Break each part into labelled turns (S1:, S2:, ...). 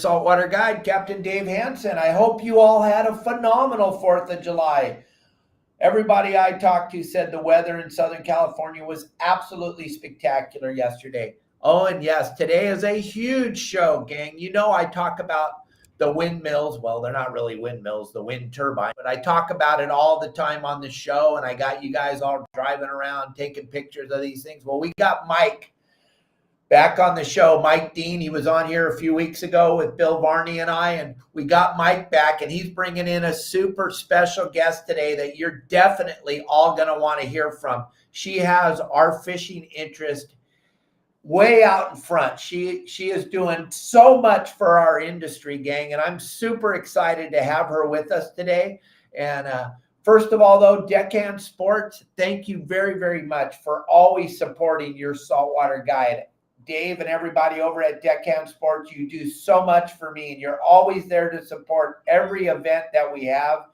S1: saltwater guide, Captain Dave Hansen. I hope you all had a phenomenal 4th of July. Everybody I talked to said the weather in Southern California was absolutely spectacular yesterday. Oh, and yes, today is a huge show, gang. You know, I talk about the windmills. Well, they're not really windmills, the wind turbine, but I talk about it all the time on the show, and I got you guys all driving around taking pictures of these things. Well, we got Mike back on the show, Mike Dean. He was on here a few weeks ago with Bill Varney and I, and we got Mike back, and he's bringing in a super special guest today that you're definitely all going to want to hear from. She has our fishing interest way out in front. She is doing so much for our industry, gang, and I'm super excited to have her with us today. And first of all, though, Deckhand Sports, thank you very, very much for always supporting your saltwater guide. Dave and everybody over at Deckhand Sports, you do so much for me, and you're always there to support every event that we have.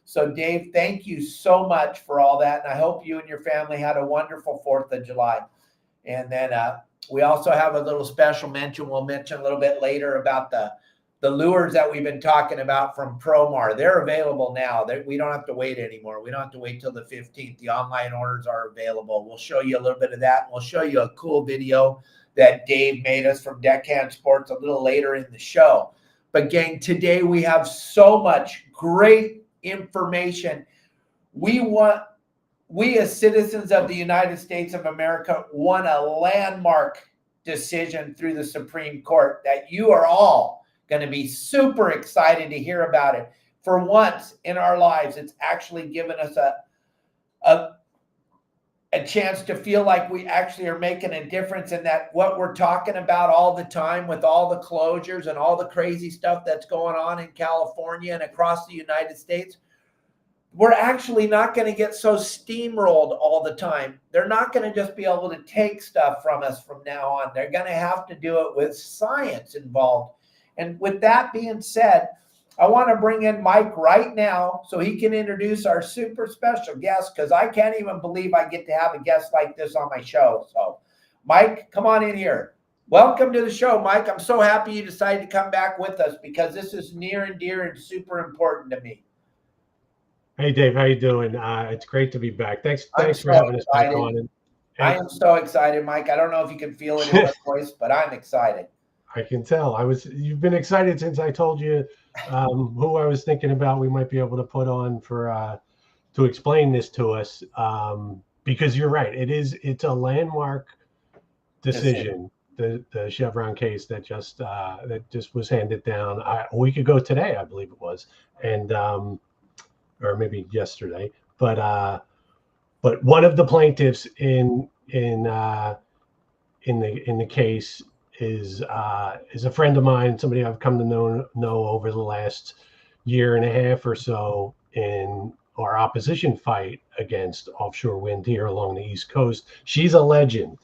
S1: So, Dave, thank you so much for all that, and I hope you and your family had a wonderful 4th of July. And then we also have a little special mention we'll mention a little bit later about the lures that we've been talking about from Promar. They're available now. We don't have to wait anymore. We don't have to wait till the 15th. The online orders are available. We'll show you a little bit of that, and we'll show you a cool video that Dave made us from Deckhand Sports a little later in the show. But gang, today we have so much great information. We as citizens of the United States of America won a landmark decision through the Supreme Court that you are all going to be super excited to hear about it. For once in our lives, it's actually given us a chance to feel like we actually are making a difference, in that what we're talking about all the time with all the closures and all the crazy stuff that's going on in California and across the United States, we're actually not going to get so steamrolled all the time. They're not going to just be able to take stuff from us from now on. They're going to have to do it with science involved. And with that being said, I want to bring in Mike right now so he can introduce our super special guest, because I can't even believe I get to have a guest like this on my show. So, Mike, come on in here. Welcome to the show, Mike. I'm so happy you decided to come back with us, because this is near and dear and super important to me.
S2: Hey, Dave, how you doing? It's great to be back. Thanks for having us back on. And
S1: I am so excited, Mike. I don't know if you can feel it in my voice, but I'm excited.
S2: I can tell. You've been excited since I told you who I was thinking about we might be able to put on for to explain this to us, because you're right. It's a landmark decision, the Chevron case that just was handed down a week ago today, I believe it was, and or maybe yesterday. But one of the plaintiffs in the case is a friend of mine, somebody I've come to know over the last year and a half or so in our opposition fight against offshore wind here along the East Coast. She's a legend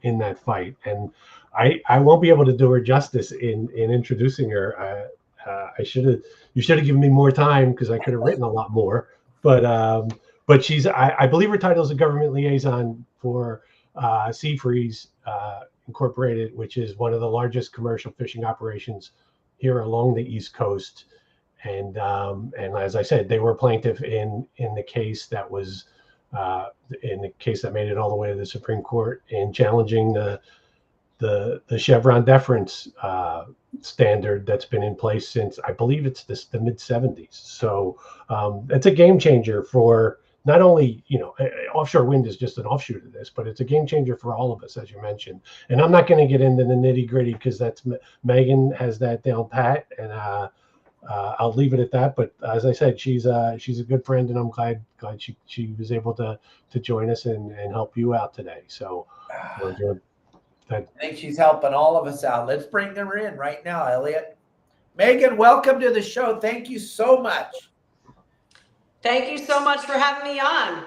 S2: in that fight, and I won't be able to do her justice in introducing her. You should have given me more time, because I could have written a lot more. But she's I believe her title is a government liaison for Sea Freeze Incorporated, which is one of the largest commercial fishing operations here along the East Coast. And as I said, they were plaintiff in the case that was in the case that made it all the way to the Supreme Court in challenging the Chevron deference standard that's been in place since, I believe it's the mid 70s. So it's a game changer for not only, offshore wind is just an offshoot of this, but it's a game changer for all of us, as you mentioned. And I'm not going to get into the nitty gritty, because that's Megan has that down pat, and I'll leave it at that. But as I said, she's a good friend, and I'm glad she was able to join us and help you out today. So
S1: I think she's helping all of us out. Let's bring her in right now, Elliot. Megan, welcome to the show. Thank you so much.
S3: Thank you so much for having me on.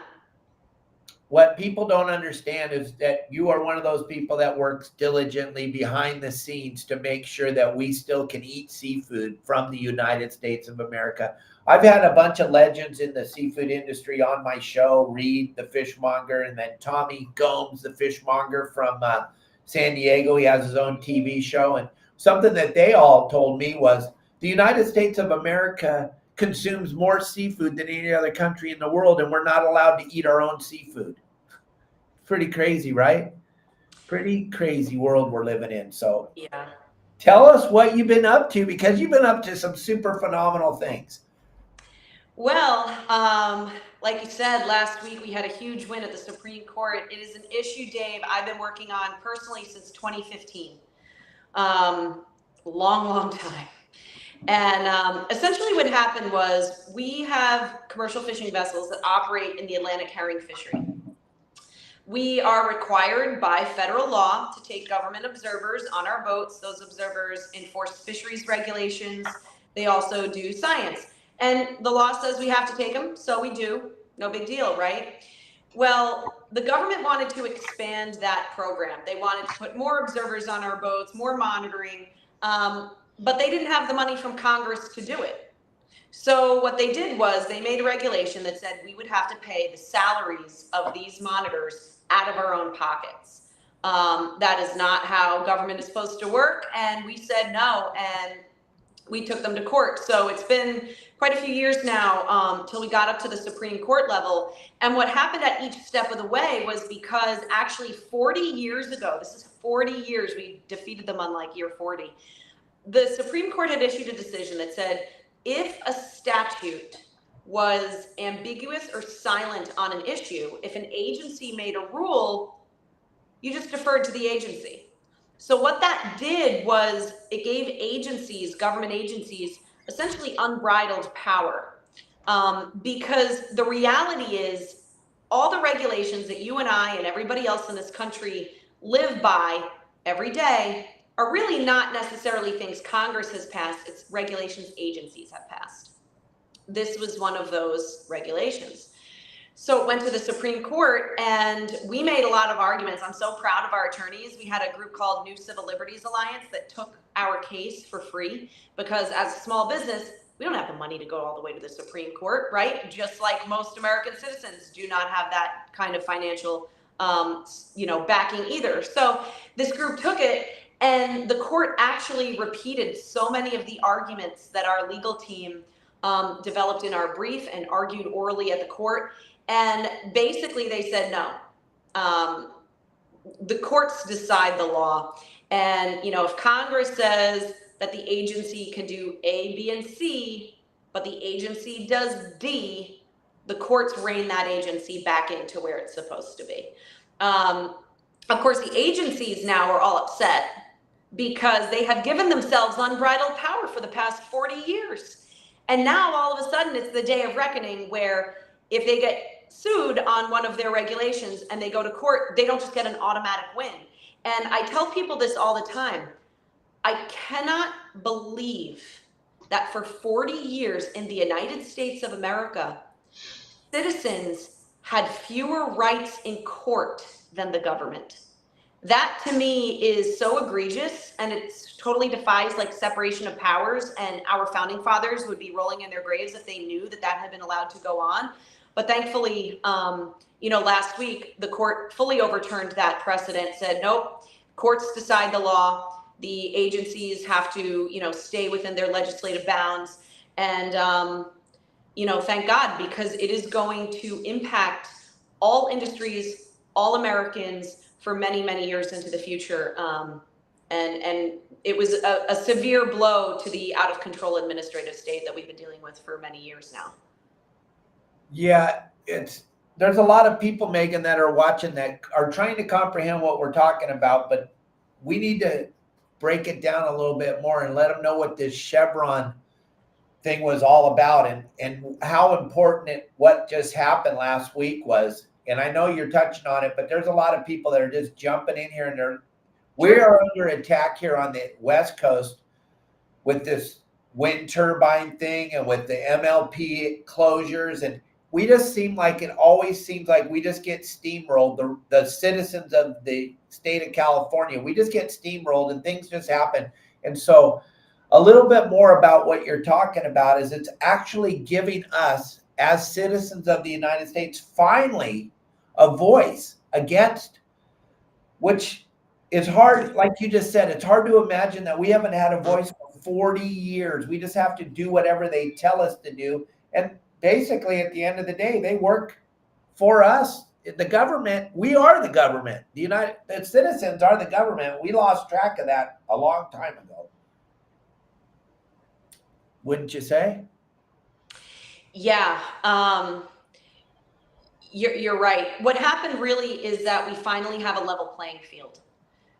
S1: What people don't understand is that you are one of those people that works diligently behind the scenes to make sure that we still can eat seafood from the United States of America. I've had a bunch of legends in the seafood industry on my show, Reed, the fishmonger, and then Tommy Gomes, the fishmonger from San Diego. He has his own TV show. And something that they all told me was the United States of America consumes more seafood than any other country in the world, and we're not allowed to eat our own seafood. Pretty crazy, right? Pretty crazy world we're living in. So
S3: Yeah.
S1: tell us what you've been up to, because you've been up to some super phenomenal things.
S3: Well, like you said, last week we had a huge win at the Supreme Court. It is an issue, Dave, I've been working on personally since 2015. Long time. And essentially what happened was we have commercial fishing vessels that operate in the Atlantic herring fishery. We are required by federal law to take government observers on our boats. Those observers enforce fisheries regulations. They also do science. And the law says we have to take them, so we do. No big deal, right? Well, the government wanted to expand that program. They wanted to put more observers on our boats, more monitoring, but they didn't have the money from Congress to do it. So what they did was they made a regulation that said we would have to pay the salaries of these monitors out of our own pockets. That is not how government is supposed to work, and we said no, and we took them to court. So it's been quite a few years now till we got up to the Supreme Court level. And what happened at each step of the way was because actually 40 years ago, this is 40 years, we defeated them on like year 40. The Supreme Court had issued a decision that said, if a statute was ambiguous or silent on an issue, if an agency made a rule, you just deferred to the agency. So what that did was it gave agencies, government agencies, essentially unbridled power. Because the reality is all the regulations that you and I and everybody else in this country live by every day are really not necessarily things Congress has passed, it's regulations agencies have passed. This was one of those regulations. So it went to the Supreme Court, and we made a lot of arguments. I'm so proud of our attorneys. We had a group called New Civil Liberties Alliance that took our case for free, because as a small business, we don't have the money to go all the way to the Supreme Court, right? Just like most American citizens do not have that kind of financial backing either. So this group took it, and the court actually repeated so many of the arguments that our legal team developed in our brief and argued orally at the court. And basically they said no. The courts decide the law. And if Congress says that the agency can do A, B, and C, but the agency does D, the courts rein that agency back into where it's supposed to be. Of course, the agencies now are all upset because they have given themselves unbridled power for the past 40 years. And now all of a sudden it's the day of reckoning, where if they get sued on one of their regulations and they go to court, they don't just get an automatic win. And I tell people this all the time. I cannot believe that for 40 years in the United States of America, citizens had fewer rights in court than the government. That to me is so egregious, and it totally defies like separation of powers, and our founding fathers would be rolling in their graves if they knew that that had been allowed to go on. But thankfully, last week, the court fully overturned that precedent, said, nope, courts decide the law. The agencies have to, stay within their legislative bounds. And, thank God, because it is going to impact all industries, all Americans for many, many years into the future. And it was a severe blow to the out of control administrative state that we've been dealing with for many years now.
S1: Yeah, there's a lot of people, Megan, that are watching that are trying to comprehend what we're talking about, but we need to break it down a little bit more and let them know what this Chevron thing was all about, and how important what just happened last week was. And I know you're touching on it, but there's a lot of people that are just jumping in here, and we are under attack here on the West Coast with this wind turbine thing and with the MLP closures. And we just always seems like we just get steamrolled. The citizens of the state of California, we just get steamrolled and things just happen. And so a little bit more about what you're talking about is it's actually giving us, as citizens of the United States, finally a voice against, which it's hard, like you just said, it's hard to imagine that we haven't had a voice for 40 years. We just have to do whatever they tell us to do. And basically, at the end of the day, they work for us. The government, we are the government. The citizens are the government. We lost track of that a long time ago. Wouldn't you say?
S3: Yeah, you're right. What happened really is that we finally have a level playing field.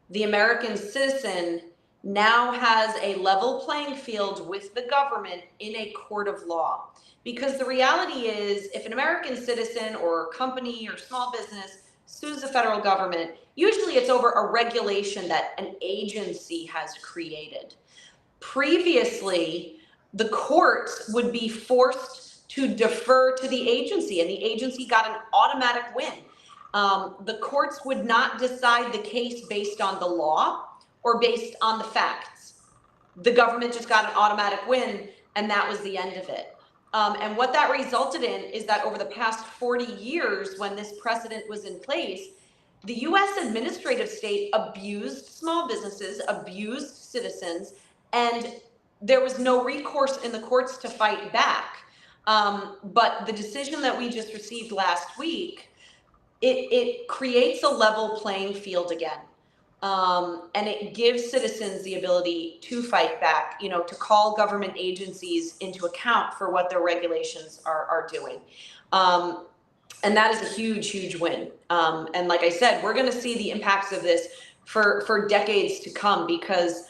S3: The American citizen now has a level playing field with the government in a court of law. Because the reality is, if an American citizen or company or small business sues the federal government, usually it's over a regulation that an agency has created. Previously, the courts would be forced to defer to the agency, and the agency got an automatic win. The courts would not decide the case based on the law or based on the facts. The government just got an automatic win, and that was the end of it. And what that resulted in is that over the past 40 years, when this precedent was in place, the US administrative state abused small businesses, abused citizens, and there was no recourse in the courts to fight back. But the decision that we just received last week, it creates a level playing field again. And it gives citizens the ability to fight back, to call government agencies into account for what their regulations are doing. And that is a huge, huge win. And like I said, we're going to see the impacts of this for decades to come, because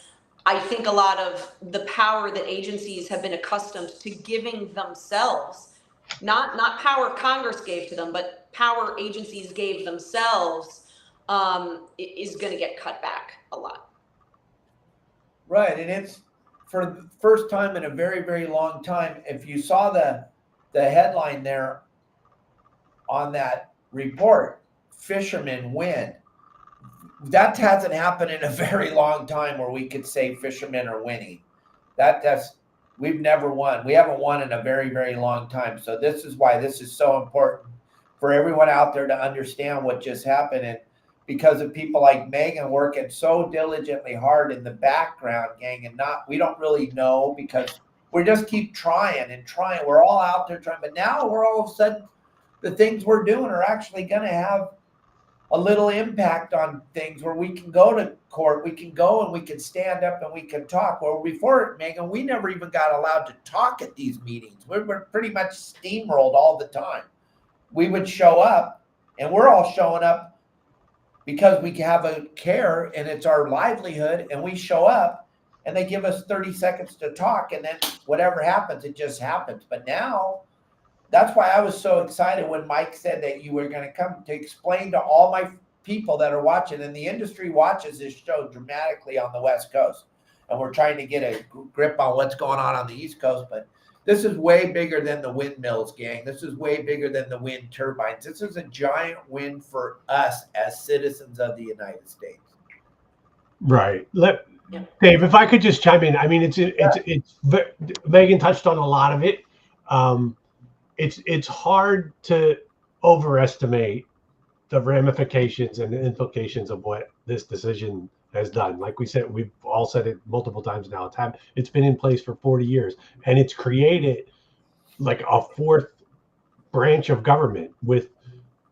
S3: I think a lot of the power that agencies have been accustomed to giving themselves, not power Congress gave to them, but power agencies gave themselves, is going to get cut back a lot.
S1: Right, and it's for the first time in a very, very long time. If you saw the headline there on that report, fishermen win. That hasn't happened in a very long time where we could say fishermen are winning. We've never won. We haven't won in a very, very long time. So this is why this is so important for everyone out there to understand what just happened. And because of people like Megan working so diligently hard in the background, gang, and we don't really know, because we just keep trying and trying. We're all out there trying, but now we're all of a sudden, the things we're doing are actually going to have a little impact on things where we can go to court, we can go and we can stand up and we can talk. Well, before, Megan, we never even got allowed to talk at these meetings. We were pretty much steamrolled all the time. We would show up, and we're all showing up because we have a care and it's our livelihood, and we show up and they give us 30 seconds to talk, and then whatever happens, it just happens. But now, that's why I was so excited when Mike said that you were going to come to explain to all my people that are watching, and the industry watches this show dramatically on the West Coast. And we're trying to get a grip on what's going on the East Coast. But this is way bigger than the windmills, gang. This is way bigger than the wind turbines. This is a giant win for us as citizens of the United States.
S2: Right. Dave, if I could just chime in. I mean, it's Megan touched on a lot of it. It's hard to overestimate the ramifications and the implications of what this decision has done. Like we said, we've all said it multiple times now. It's been in place for 40 years, and it's created like a fourth branch of government with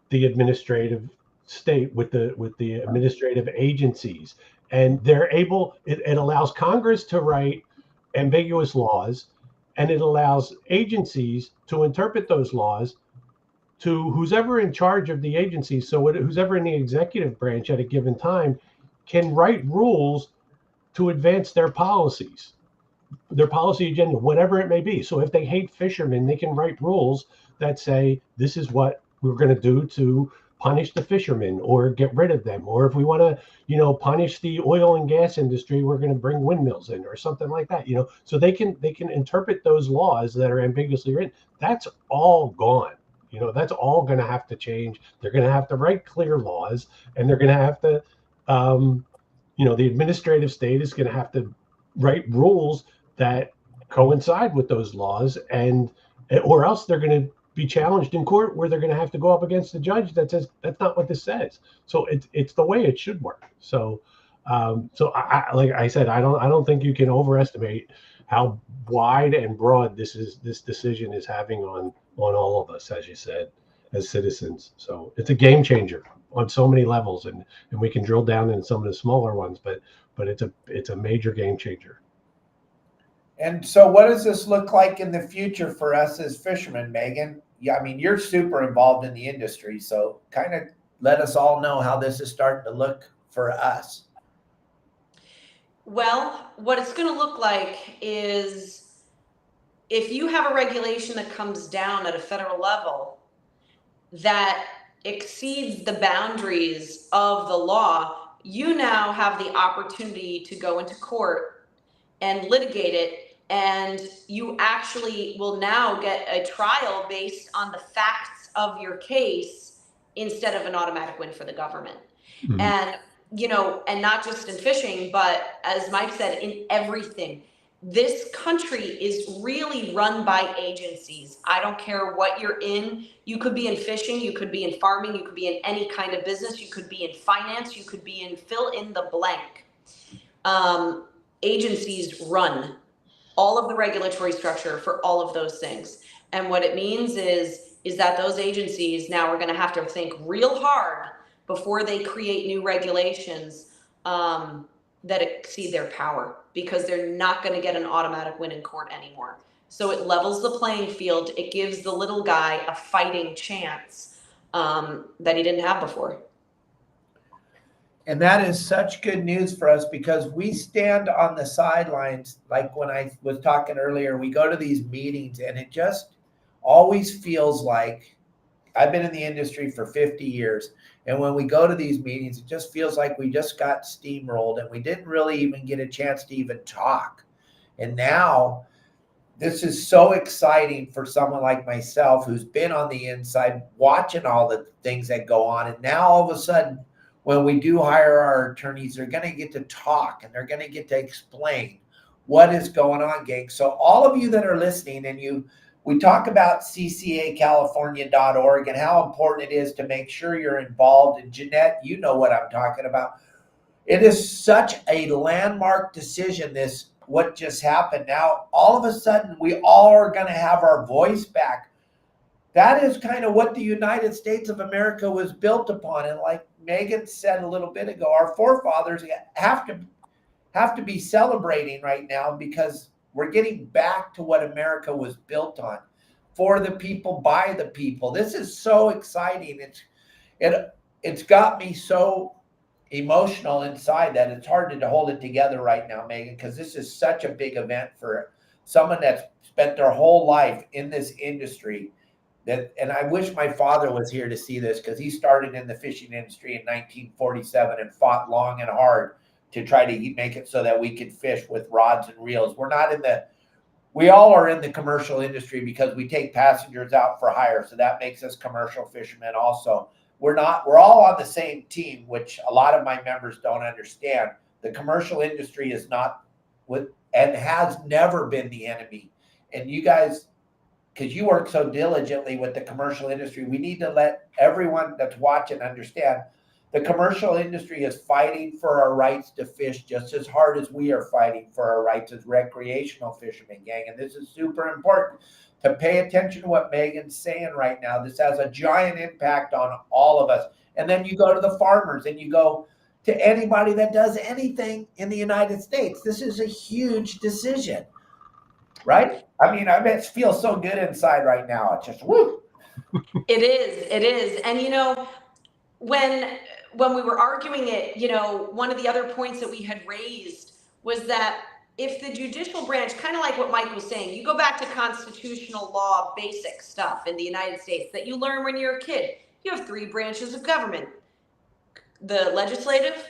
S2: the administrative state, with the administrative agencies, and they're able. It allows Congress to write ambiguous laws, and it allows agencies to interpret those laws to who's ever in charge of the agency. So who's ever in the executive branch at a given time can write rules to advance their policies, their policy agenda, whatever it may be. So if they hate fishermen, they can write rules that say, this is what we're going to do to punish the fishermen or get rid of them. Or if we want to, punish the oil and gas industry, we're going to bring windmills in or something like that, so they can interpret those laws that are ambiguously written. That's all gone. That's all going to have to change. They're going to have to write clear laws, and they're going to have to, the administrative state is going to have to write rules that coincide with those laws, or else they're going to be challenged in court, where they're going to have to go up against the judge that says that's not what this says. So it's the way it should work. So So like I said, I don't think you can overestimate how wide and broad this decision is having on all of us, as you said, as citizens. So it's a game changer on so many levels, and we can drill down in some of the smaller ones, but it's a major game changer.
S1: And so what does this look like in the future for us as fishermen, Megan? Yeah, I mean, you're super involved in the industry, so kind of let us all know how this is starting to look for us.
S3: Well, what it's going to look like is if you have a regulation that comes down at a federal level that exceeds the boundaries of the law, you now have the opportunity to go into court and litigate it. And you actually will now get a trial based on the facts of your case instead of an automatic win for the government.
S2: Mm-hmm.
S3: And, you know, and not just in fishing, but as Mike said, in everything. This country is really run by agencies. I don't care what you're in. You could be in fishing, you could be in farming, you could be in any kind of business, you could be in finance, you could be in fill in the blank. Agencies run all of the regulatory structure for all of those things. And what it means is that those agencies now are going to have to think real hard before they create new regulations that exceed their power, because they're not going to get an automatic win in court anymore. So it levels the playing field. It gives the little guy a fighting chance that he didn't have before.
S1: And that is such good news for us because we stand on the sidelines. Like when I was talking earlier, we go to these meetings and it just always feels like I've been in the industry for 50 years. And when we go to these meetings, it just feels like we just got steamrolled and we didn't really even get a chance to even talk. And now this is so exciting for someone like myself who's been on the inside watching all the things that go on. And now all of a sudden, when we do hire our attorneys, they're going to get to talk and they're going to get to explain what is going on, gang. So all of you that are listening, and we talk about ccacalifornia.org and how important it is to make sure you're involved. And Jeanette, you know what I'm talking about. It is such a landmark decision, what just happened. Now, all of a sudden, we all are going to have our voice back. That is kind of what the United States of America was built upon. And like Megan said a little bit ago, our forefathers have to be celebrating right now because we're getting back to what America was built on, for the people, by the people. This is so exciting. It's got me so emotional inside that it's hard to hold it together right now, Megan, because this is such a big event for someone that's spent their whole life in this industry. And I wish my father was here to see this, because he started in the fishing industry in 1947 and fought long and hard to try to make it so that we could fish with rods and reels. We all are in the commercial industry because we take passengers out for hire. So that makes us commercial fishermen also. We're all on the same team, which a lot of my members don't understand. The commercial industry is not and has never been the enemy. And you guys, because you work so diligently with the commercial industry, we need to let everyone that's watching understand the commercial industry is fighting for our rights to fish just as hard as we are fighting for our rights as recreational fishermen, gang. And this is super important to pay attention to what Megan's saying right now. This has a giant impact on all of us. And then you go to the farmers and you go to anybody that does anything in the United States. This is a huge decision, right? I mean, I feel so good inside right now. It's just woo.
S3: It is. And you know, when we were arguing it, you know, one of the other points that we had raised was that if the judicial branch, kind of like what Mike was saying, you go back to constitutional law, basic stuff in the United States that you learn when you're a kid. You have 3 branches of government: the legislative,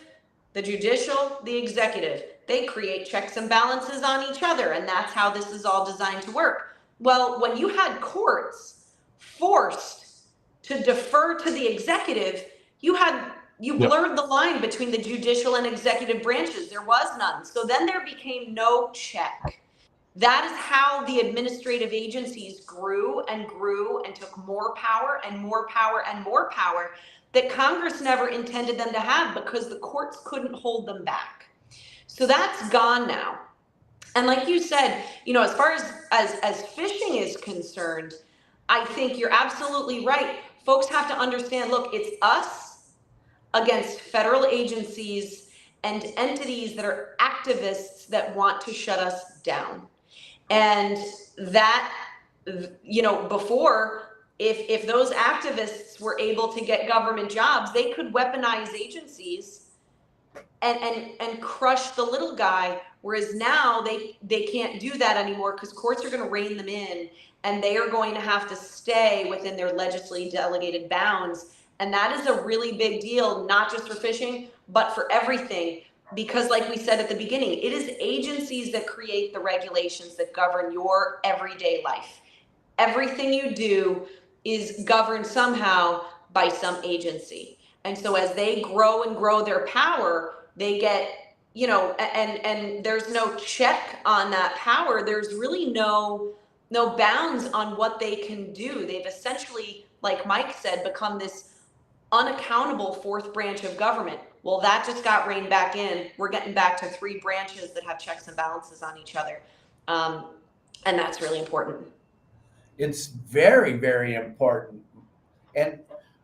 S3: the judicial, the executive. They create checks and balances on each other, and that's how this is all designed to work. Well, when you had courts forced to defer to the executive, you blurred the line between the judicial and executive branches. There was none. So then there became no check. That is how the administrative agencies grew and grew and took more power and more power and more power. that Congress never intended them to have because the courts couldn't hold them back. So that's gone now. And like you said, as far as fishing is concerned, I think you're absolutely right. Folks have to understand, look, it's us against federal agencies and entities that are activists that want to shut us down. And that, before, if those activists were able to get government jobs, they could weaponize agencies and crush the little guy, whereas now they can't do that anymore because courts are going to rein them in, and they are going to have to stay within their legislatively delegated bounds. And that is a really big deal, not just for fishing, but for everything. Because like we said at the beginning, it is agencies that create the regulations that govern your everyday life. Everything you do is governed somehow by some agency. And so as they grow and grow their power, they get, and there's no check on that power. There's really no bounds on what they can do. They've essentially, like Mike said, become this unaccountable fourth branch of government. Well, that just got reined back in. We're getting back to 3 branches that have checks and balances on each other. And that's really important.
S1: It's very, very important. And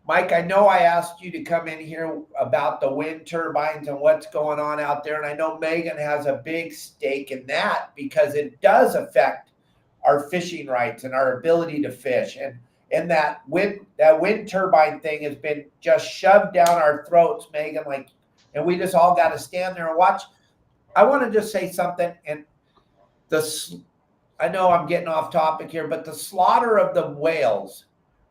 S1: Mike, I know I asked you to come in here about the wind turbines and what's going on out there. And I know Megan has a big stake in that because it does affect our fishing rights and our ability to fish. And that wind turbine thing has been just shoved down our throats, Megan, and we just all got to stand there and watch. I want to just say something. And I know I'm getting off topic here, but the slaughter of the whales,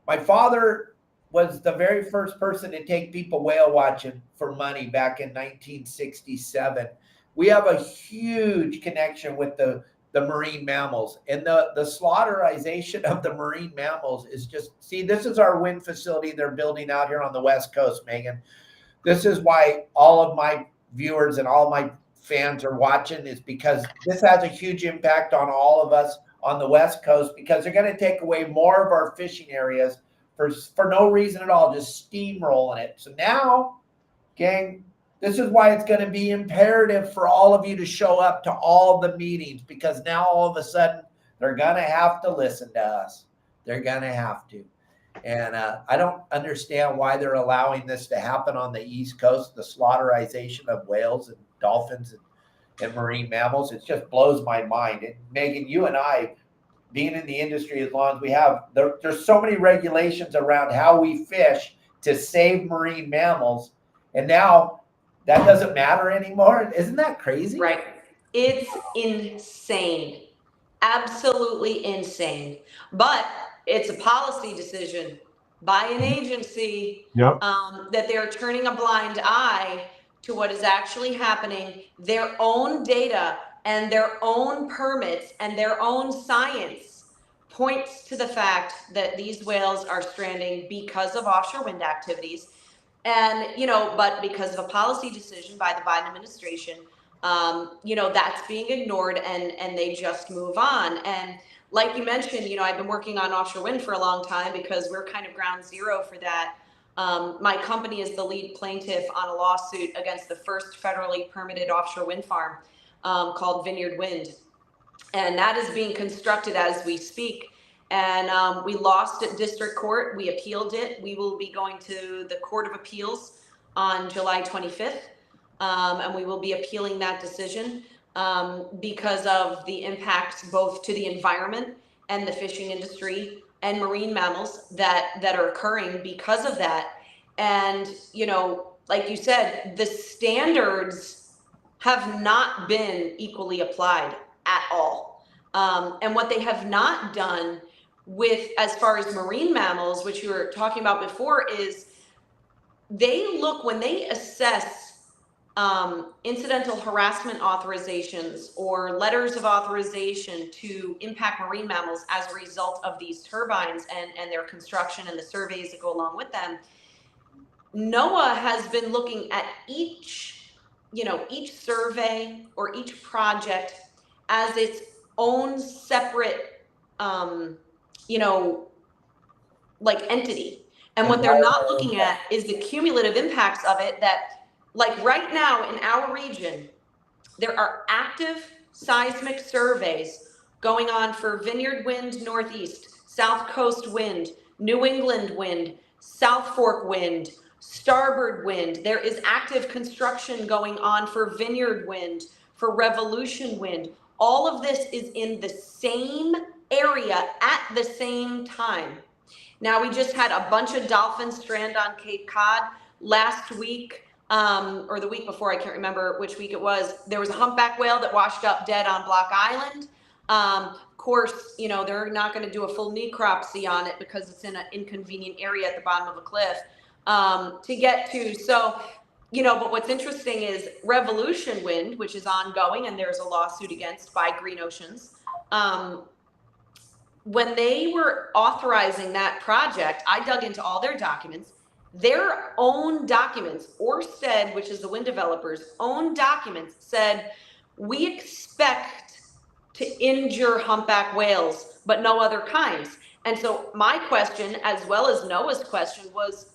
S1: my father was the very first person to take people whale watching for money back in 1967. We have a huge connection with the marine mammals, and the slaughterization of the marine mammals is just, see, this is our wind facility they're building out here on the West Coast, Megan. This is why all of my viewers and all my fans are watching, is because this has a huge impact on all of us on the West Coast, because they're going to take away more of our fishing areas for no reason at all, just steamrolling it. So now, gang, this is why it's going to be imperative for all of you to show up to all the meetings, because now all of a sudden they're going to have to listen to us. They're going to have to. And I don't understand why they're allowing this to happen on the East Coast, the slaughterization of whales and dolphins and marine mammals. It just blows my mind. And Megan, you and I, being in the industry as long as we have, there's so many regulations around how we fish to save marine mammals. And now that doesn't matter anymore. Isn't that crazy?
S3: Right. It's insane. Absolutely insane. But it's a policy decision by an agency that they're turning a blind eye to what is actually happening. Their own data and their own permits and their own science points to the fact that these whales are stranding because of offshore wind activities. And, but because of a policy decision by the Biden administration, that's being ignored, and they just move on. And like you mentioned, I've been working on offshore wind for a long time because we're kind of ground zero for that. My company is the lead plaintiff on a lawsuit against the first federally permitted offshore wind farm called Vineyard Wind. And that is being constructed as we speak. And we lost at district court. We appealed it. We will be going to the Court of Appeals on July 25th. And we will be appealing that decision because of the impacts both to the environment and the fishing industry and marine mammals that are occurring because of that. And, like you said, the standards have not been equally applied at all. And what they have not done with, as far as marine mammals, which you were talking about before, is they look, when they assess incidental harassment authorizations or letters of authorization to impact marine mammals as a result of these turbines and their construction and the surveys that go along with them, NOAA has been looking at each survey or each project as its own separate, entity. And what they're not looking at is the cumulative impacts of it that, like right now in our region, there are active seismic surveys going on for Vineyard Wind Northeast, South Coast Wind, New England Wind, South Fork Wind, Starboard Wind. There is active construction going on for Vineyard Wind, for Revolution Wind. All of this is in the same area at the same time. Now, we just had a bunch of dolphins strand on Cape Cod last week, or the week before, I can't remember which week it was. There was a humpback whale that washed up dead on Block Island. Of course, you know, they're not going to do a full necropsy on it because it's in an inconvenient area at the bottom of a cliff to get to. So, you know, but what's interesting is Revolution Wind, which is ongoing, and there's a lawsuit against by Green Oceans. When they were authorizing that project, I dug into all their documents. Their own documents, Ørsted, which is the wind developer's own documents, said, we expect to injure humpback whales, but no other kinds. And so my question, as well as Noah's question, was,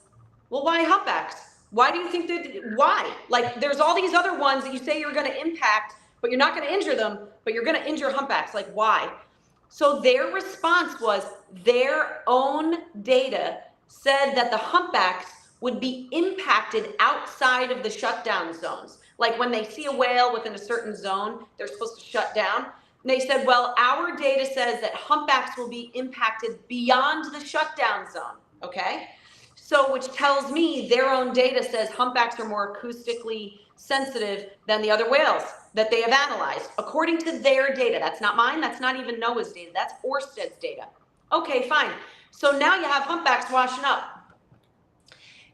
S3: well, why humpbacks? Why do you think that, why? Like, there's all these other ones that you say you're gonna impact, but you're not gonna injure them, but you're gonna injure humpbacks, like why? So their response was their own data said that the humpbacks would be impacted outside of the shutdown zones. Like when they see a whale within a certain zone, they're supposed to shut down. And they said, well, our data says that humpbacks will be impacted beyond the shutdown zone, okay? So which tells me their own data says humpbacks are more acoustically sensitive than the other whales that they have analyzed, according to their data. That's not mine, that's not even Noah's data, that's Ørsted's data. Okay, fine. So now you have humpbacks washing up.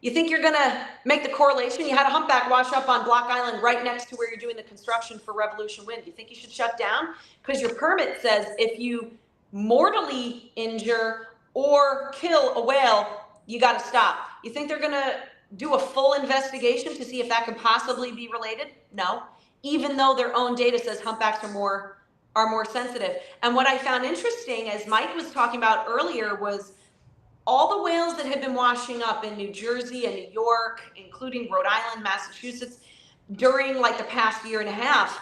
S3: You think you're gonna make the correlation? You had a humpback wash up on Block Island right next to where you're doing the construction for Revolution Wind. You think you should shut down? Because your permit says if you mortally injure or kill a whale, you gotta stop. You think they're gonna do a full investigation to see if that could possibly be related? No. Even though their own data says humpbacks are more sensitive. And what I found interesting, as Mike was talking about earlier, was all the whales that have been washing up in New Jersey and New York, including Rhode Island, Massachusetts, during like the past year and a half,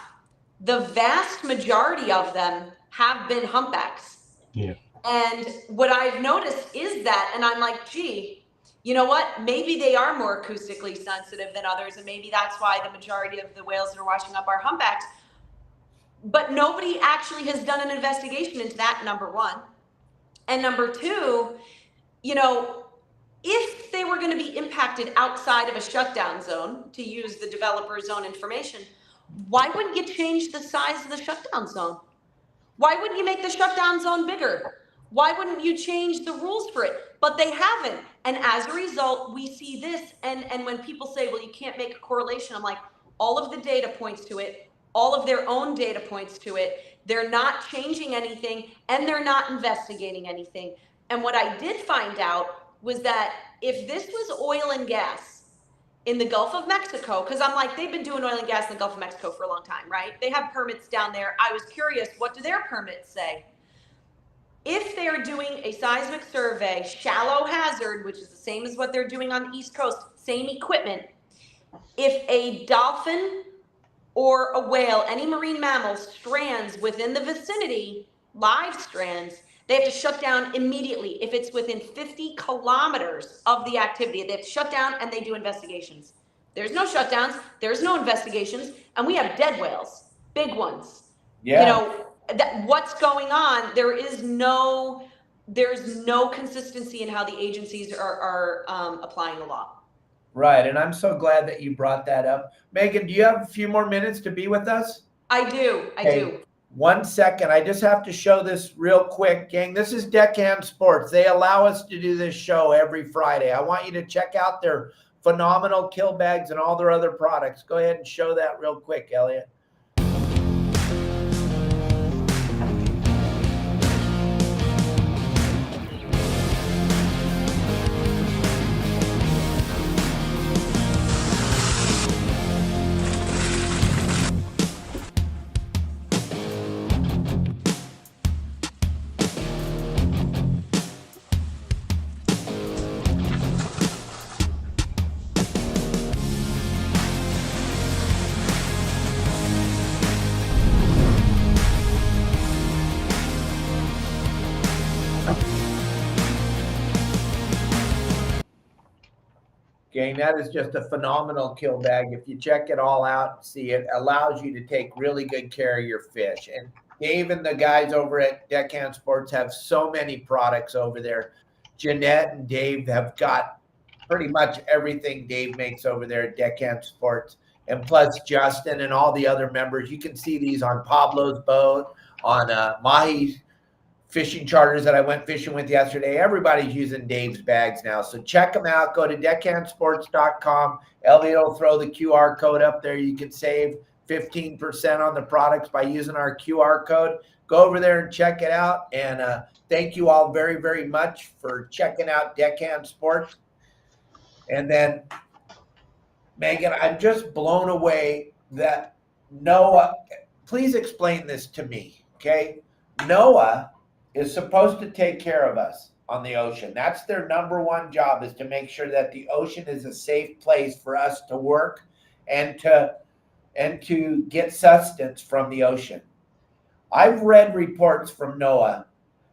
S3: the vast majority of them have been humpbacks.
S2: Yeah.
S3: And what I've noticed is that, and I'm like, gee, you know what? Maybe they are more acoustically sensitive than others, and maybe that's why the majority of the whales that are washing up are humpbacks. But nobody actually has done an investigation into that, number one. And number two, you know, if they were going to be impacted outside of a shutdown zone, to use the developer's own information, why wouldn't you change the size of the shutdown zone? Why wouldn't you make the shutdown zone bigger? Why wouldn't you change the rules for it? But they haven't. And as a result, we see this. And when people say, well, you can't make a correlation, I'm like, all of the data points to it. All of their own data points to it. They're not changing anything, and they're not investigating anything. And what I did find out was that if this was oil and gas in the Gulf of Mexico, because I'm like, they've been doing oil and gas in the Gulf of Mexico for a long time, right? They have permits down there. I was curious, what do their permits say? If they're doing a seismic survey, shallow hazard, which is the same as what they're doing on the East Coast, same equipment, if a dolphin or a whale, any marine mammal, strands within the vicinity, live strands, they have to shut down immediately. If it's within 50 kilometers of the activity, they have to shut down and they do investigations. There's no shutdowns, there's no investigations, and we have dead whales, big ones. Yeah. You know, what's going on? There's no consistency in how the agencies are applying the law.
S1: Right, and I'm so glad that you brought that up. Megan, do you have a few more minutes to be with us?
S3: I do.
S1: 1 second. I just have to show this real quick, gang. This is Deckhand Sports. They allow us to do this show every Friday. I want you to check out their phenomenal kill bags and all their other products. Go ahead and show that real quick, Elliot. Gang, that is just a phenomenal kill bag. If you check it all out and see, it allows you to take really good care of your fish. And Dave and the guys over at Deckhand Sports have so many products over there. Jeanette and Dave have got pretty much everything Dave makes over there at Deckhand Sports. And plus Justin and all the other members. You can see these on Pablo's boat, on Mahi's fishing charters that I went fishing with yesterday. Everybody's using Dave's bags now. So check them out. Go to deckhandsports.com. Elliot will throw the QR code up there. You can save 15% on the products by using our QR code. Go over there and check it out. And thank you all very, very much for checking out Deckhand Sports. And then, Megan, I'm just blown away that NOAA, please explain this to me, okay? NOAA is supposed to take care of us on the ocean. That's their number one job, is to make sure that the ocean is a safe place for us to work and to get sustenance from the ocean. I've read reports from NOAA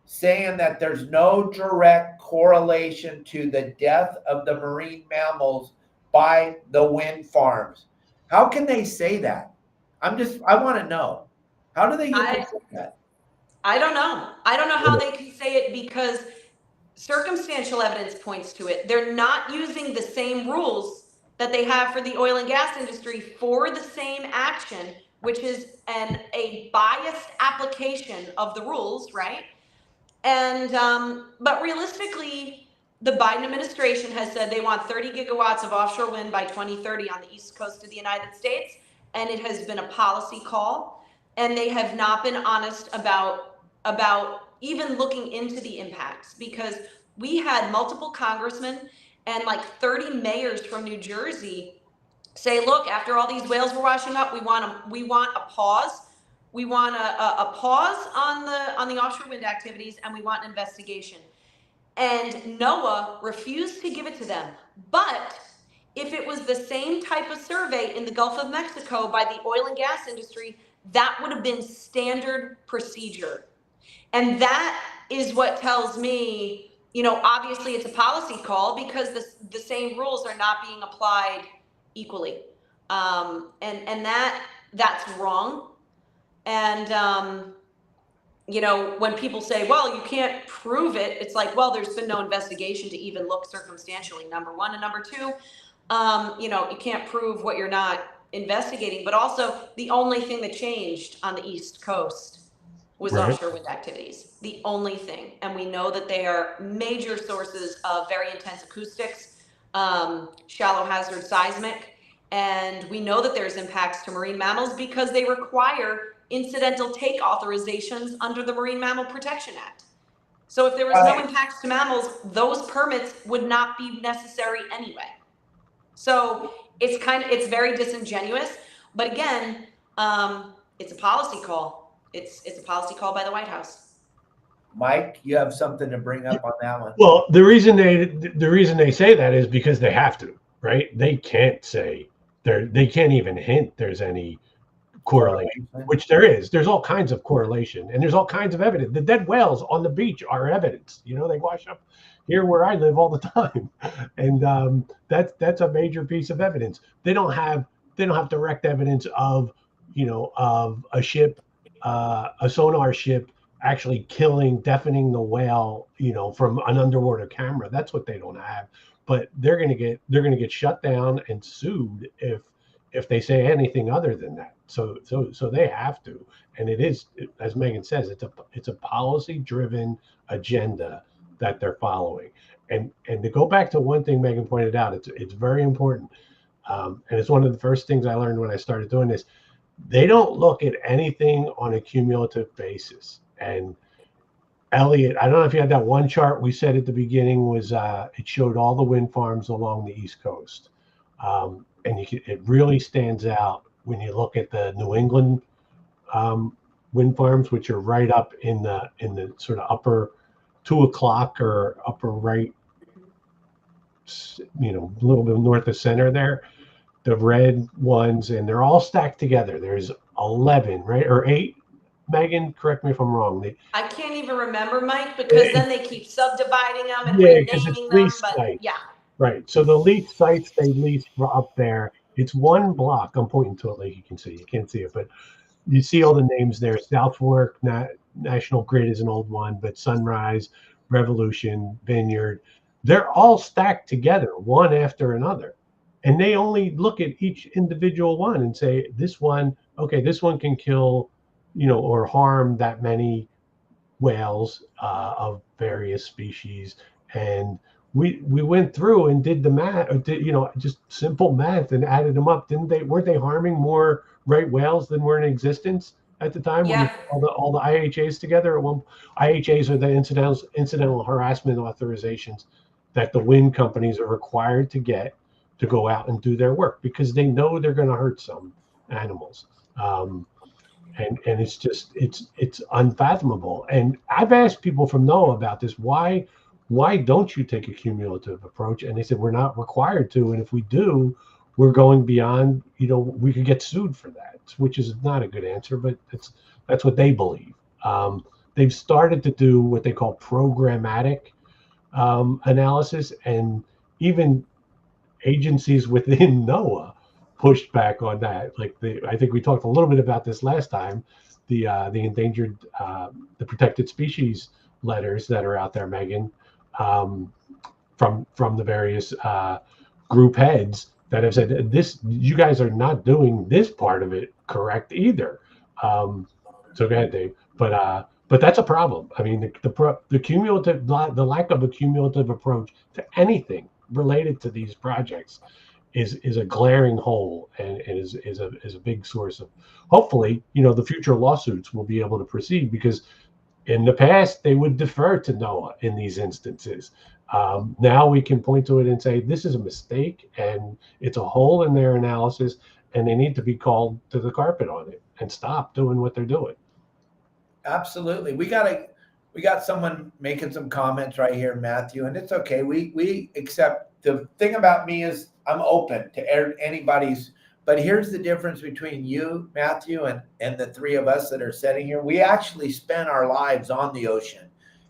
S1: saying that there's no direct correlation to the death of the marine mammals by the wind farms. How can they say that? I want to know. How do they get that?
S3: I don't know. I don't know how they can say it, because circumstantial evidence points to it. They're not using the same rules that they have for the oil and gas industry for the same action, which is a biased application of the rules, right? And but realistically, the Biden administration has said they want 30 gigawatts of offshore wind by 2030 on the east coast of the United States, and it has been a policy call, and they have not been honest about even looking into the impacts, because we had multiple congressmen and like 30 mayors from New Jersey say, look, after all these whales were washing up, we want a pause. We want a pause on the offshore wind activities, and we want an investigation. And NOAA refused to give it to them. But if it was the same type of survey in the Gulf of Mexico by the oil and gas industry, that would have been standard procedure. And that is what tells me, obviously it's a policy call, because the same rules are not being applied equally. And that's wrong. And, when people say, well, you can't prove it, it's like, well, there's been no investigation to even look circumstantially, number one. And number two, you can't prove what you're not investigating. But also, the only thing that changed on the East Coast was offshore wind activities. The only thing. And we know that they are major sources of very intense acoustics, shallow hazard seismic. And we know that there's impacts to marine mammals because they require incidental take authorizations under the Marine Mammal Protection Act. So if there was no impacts to mammals, those permits would not be necessary anyway. So it's very disingenuous. But again, it's a policy call. It's a policy call by the White House.
S1: Mike, you have something to bring up on that one?
S2: Well, the reason they say that is because they have to, right? They can't say they can't even hint there's any correlation, which there is. There's all kinds of correlation, and there's all kinds of evidence. The dead whales on the beach are evidence. They wash up here where I live all the time, and that's a major piece of evidence. They don't have direct evidence of of a ship, a sonar ship actually deafening the whale, from an underwater camera. That's what they don't have. But they're gonna get shut down and sued if they say anything other than that. So they have to, and it is, as Megan says, it's a policy-driven agenda that they're following. And to go back to one thing Megan pointed out, it's very important, and it's one of the first things I learned when I started doing this. They don't look at anything on a cumulative basis. And Elliot, I don't know if you had that one chart we said at the beginning, was it showed all the wind farms along the East Coast, and it really stands out when you look at the New England wind farms, which are right up in the sort of upper 2 o'clock or upper right, a little bit north of center there. The red ones, and they're all stacked together. There's 11, right, or 8. Megan, correct me if I'm wrong.
S3: I can't even remember, Mike, because then they keep subdividing them and
S2: because it's
S3: renaming them.
S2: lease
S3: But
S2: type,
S3: yeah,
S2: Right. So the lease sites they lease up there, it's one block. I'm pointing to it like you can see. You can't see it, but you see all the names there. Southwark, National Grid is an old one, but Sunrise, Revolution, Vineyard, they're all stacked together, one after another. And they only look at each individual one and say, this one, okay, this one can kill, or harm that many whales of various species. And we went through and did the math, or just simple math and added them up. Weren't they harming more right whales than were in existence at the time? When you
S3: Yeah.
S2: put all the IHAs together? IHAs are the incidental harassment authorizations that the wind companies are required to get to go out and do their work, because they know they're going to hurt some animals. And it's just it's unfathomable. And I've asked people from NOAA about this. Why don't you take a cumulative approach? And they said, we're not required to, and if we do, we're going beyond, we could get sued for that, which is not a good answer, but that's what they believe. They've started to do what they call programmatic analysis, and even agencies within NOAA pushed back on that. Like I think we talked a little bit about this last time, the endangered, the protected species letters that are out there, Megan, from the various group heads that have said this, you guys are not doing this part of it correct either. So go ahead, Dave. But that's a problem. I mean, the cumulative, the lack of a cumulative approach to anything related to these projects is a glaring hole, and is a big source of, hopefully, the future lawsuits will be able to proceed, because in the past they would defer to NOAA in these instances. Now we can point to it and say this is a mistake and it's a hole in their analysis, and they need to be called to the carpet on it and stop doing what they're doing.
S1: Absolutely. We got someone making some comments right here, Matthew, and it's okay. We accept. The thing about me is I'm open to anybody's, but here's the difference between you, Matthew, and the three of us that are sitting here. We actually spend our lives on the ocean.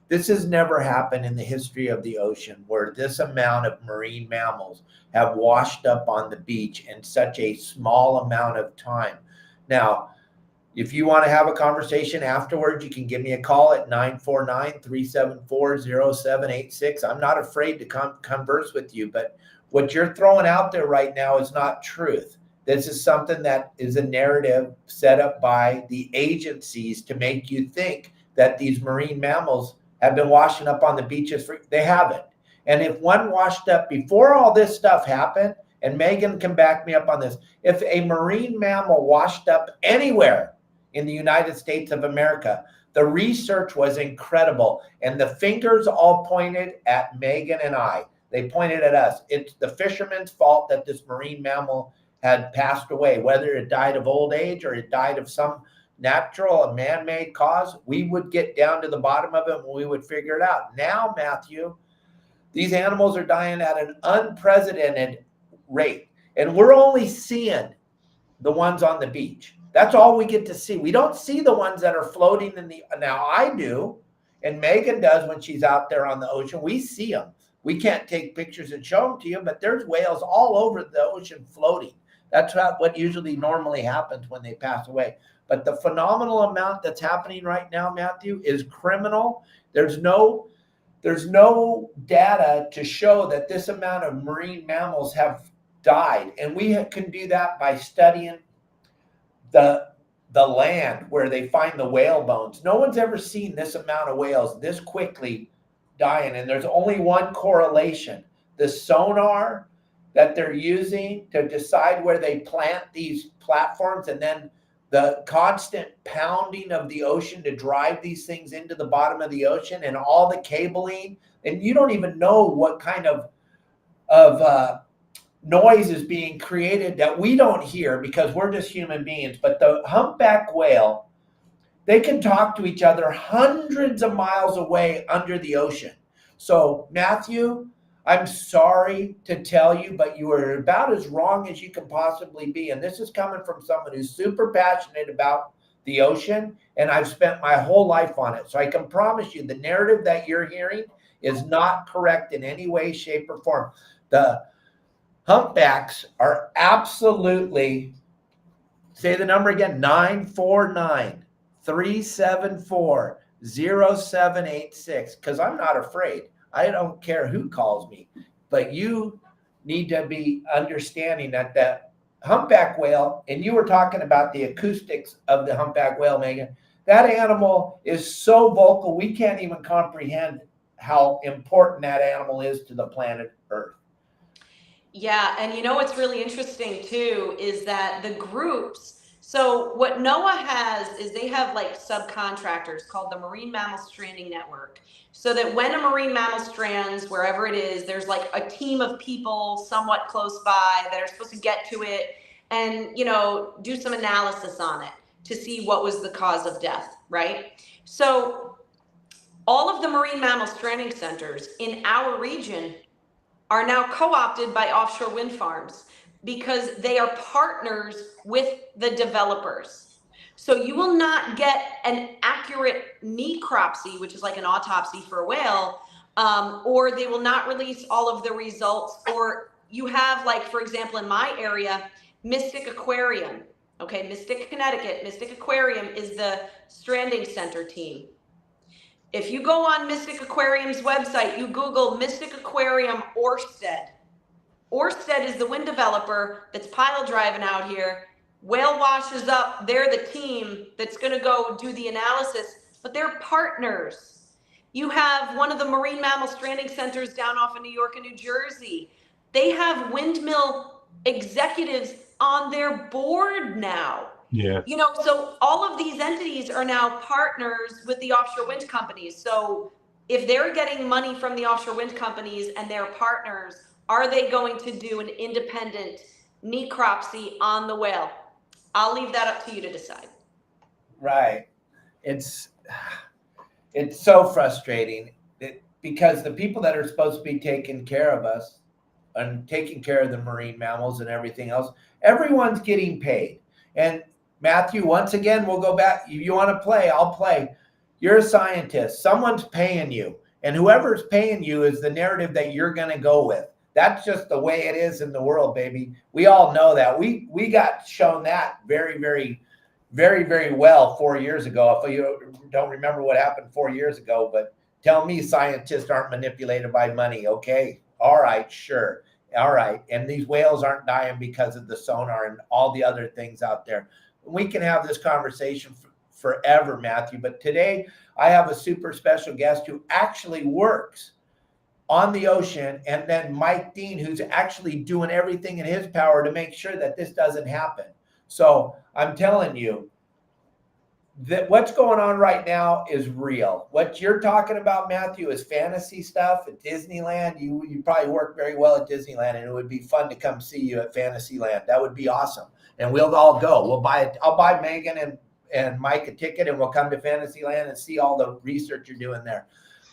S1: This has never happened in the history of the ocean, where this amount of marine mammals have washed up on the beach in such a small amount of time. Now, if you want to have a conversation afterwards, you can give me a call at 949-374-0786. I'm not afraid to converse with you, but what you're throwing out there right now is not truth. This is something that is a narrative set up by the agencies to make you think that these marine mammals have been washing up on the beaches. They haven't. And if one washed up before all this stuff happened, and Megan can back me up on this, if a marine mammal washed up anywhere in the United States of America, the research was incredible. And the fingers all pointed at Megan and I. They pointed at us. It's the fishermen's fault that this marine mammal had passed away, whether it died of old age or it died of some natural and man-made cause. We would get down to the bottom of it and we would figure it out. Now, Matthew, these animals are dying at an unprecedented rate. And we're only seeing the ones on the beach. That's all we get to see. We don't see the ones that are floating in the, now I do, and Megan does when she's out there on the ocean. We see them. We can't take pictures and show them to you, but there's whales all over the ocean floating. That's what usually normally happens when they pass away. But the phenomenal amount that's happening right now, Matthew, is criminal. There's no data to show that this amount of marine mammals have died. And we can do that by studying the land where they find the whale bones. No one's ever seen this amount of whales this quickly dying. And there's only one correlation. The sonar that they're using to decide where they plant these platforms, and then the constant pounding of the ocean to drive these things into the bottom of the ocean, and all the cabling. And you don't even know what kind of noise is being created that we don't hear because we're just human beings. But the humpback whale, they can talk to each other hundreds of miles away under the ocean. So, Matthew, I'm sorry to tell you, but you are about as wrong as you can possibly be. And this is coming from someone who's super passionate about the ocean, and I've spent my whole life on it. So I can promise you the narrative that you're hearing is not correct in any way, shape, or form. The humpbacks are absolutely, say the number again, 949-374-0786, because I'm not afraid. I don't care who calls me, but you need to be understanding that the humpback whale, and you were talking about the acoustics of the humpback whale, Megan, that animal is so vocal, we can't even comprehend how important that animal is to the planet Earth.
S3: Yeah, and you know what's really interesting too is that the groups, so what NOAA has is they have like subcontractors called the Marine Mammal Stranding Network. So that when a marine mammal strands, wherever it is, there's like a team of people somewhat close by that are supposed to get to it and, you know, do some analysis on it to see what was the cause of death, right? So all of the marine mammal stranding centers in our region are now co-opted by offshore wind farms because they are partners with the developers. So you will not get an accurate necropsy, which is like an autopsy for a whale, or they will not release all of the results. Or you have, like, for example, in my area, Mystic Aquarium, okay, Mystic, Connecticut, Mystic Aquarium is the stranding center team. If you go on Mystic Aquarium's website, you Google Mystic Aquarium Orsted. Orsted is the wind developer that's pile driving out here. Whale washes up. They're the team that's going to go do the analysis, but they're partners. You have one of the marine mammal stranding centers down off of New York and New Jersey. They have windmill executives on their board now.
S2: Yeah.
S3: You know, so all of these entities are now partners with the offshore wind companies. So if they're getting money from the offshore wind companies and they're partners, are they going to do an independent necropsy on the whale? I'll leave that up to you to decide.
S1: Right. It's so frustrating because the people that are supposed to be taking care of us and taking care of the marine mammals and everything else, everyone's getting paid. And Matthew, once again, we'll go back. You want to play, I'll play. You're a scientist. Someone's paying you. And whoever's paying you is the narrative that you're going to go with. That's just the way it is in the world, baby. We all know that. We got shown that very, very, very, very well 4 years ago. If you don't remember what happened 4 years ago, but tell me scientists aren't manipulated by money. Okay. All right. Sure. All right. And these whales aren't dying because of the sonar and all the other things out there. We can have this conversation forever, Matthew. But today I have a super special guest who actually works on the ocean, and then Mike Dean, who's actually doing everything in his power to make sure that this doesn't happen. So I'm telling you that what's going on right now is real. What you're talking about, Matthew, is fantasy stuff at Disneyland. You probably work very well at Disneyland, and it would be fun to come see you at Fantasyland. That would be awesome. And we'll all go. We'll buy it. I'll buy Megan and Mike a ticket, and we'll come to Fantasyland and see all the research you're doing there.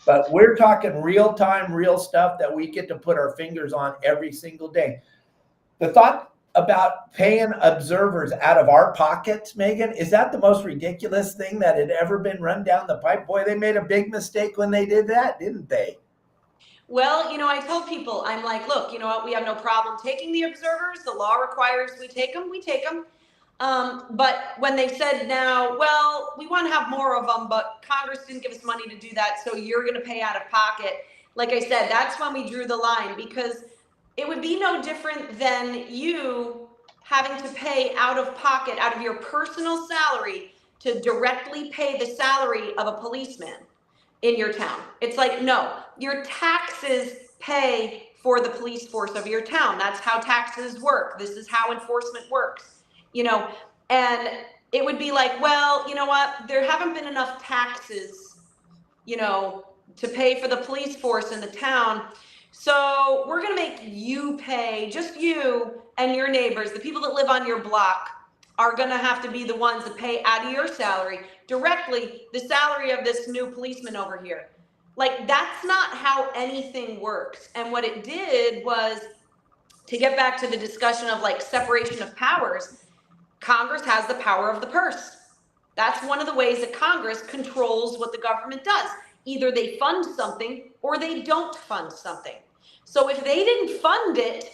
S1: But we're talking real time, real stuff that we get to put our fingers on every single day. The thought about paying observers out of our pockets, Megan, is that the most ridiculous thing that had ever been run down the pipe? Boy, they made a big mistake when they did that, didn't they?
S3: Well, you know, I told people, I'm like, look, you know what? We have no problem taking the observers. The law requires we take them. We take them. But when they said now, well, we want to have more of them, but Congress didn't give us money to do that, so you're going to pay out of pocket. Like I said, that's when we drew the line, because it would be no different than you having to pay out of pocket, out of your personal salary, to directly pay the salary of a policeman in your town. It's like, no, your taxes pay for the police force of your town. That's how taxes work. This is how enforcement works, you know. And it would be like, well, you know what? There haven't been enough taxes, you know, to pay for the police force in the town. So we're going to make you pay, just you and your neighbors, the people that live on your block are going to have to be the ones that pay out of your salary directly the salary of this new policeman over here. Like, that's not how anything works. And what it did was, to get back to the discussion of like separation of powers, Congress has the power of the purse. That's one of the ways that Congress controls what the government does. Either they fund something or they don't fund something. So if they didn't fund it,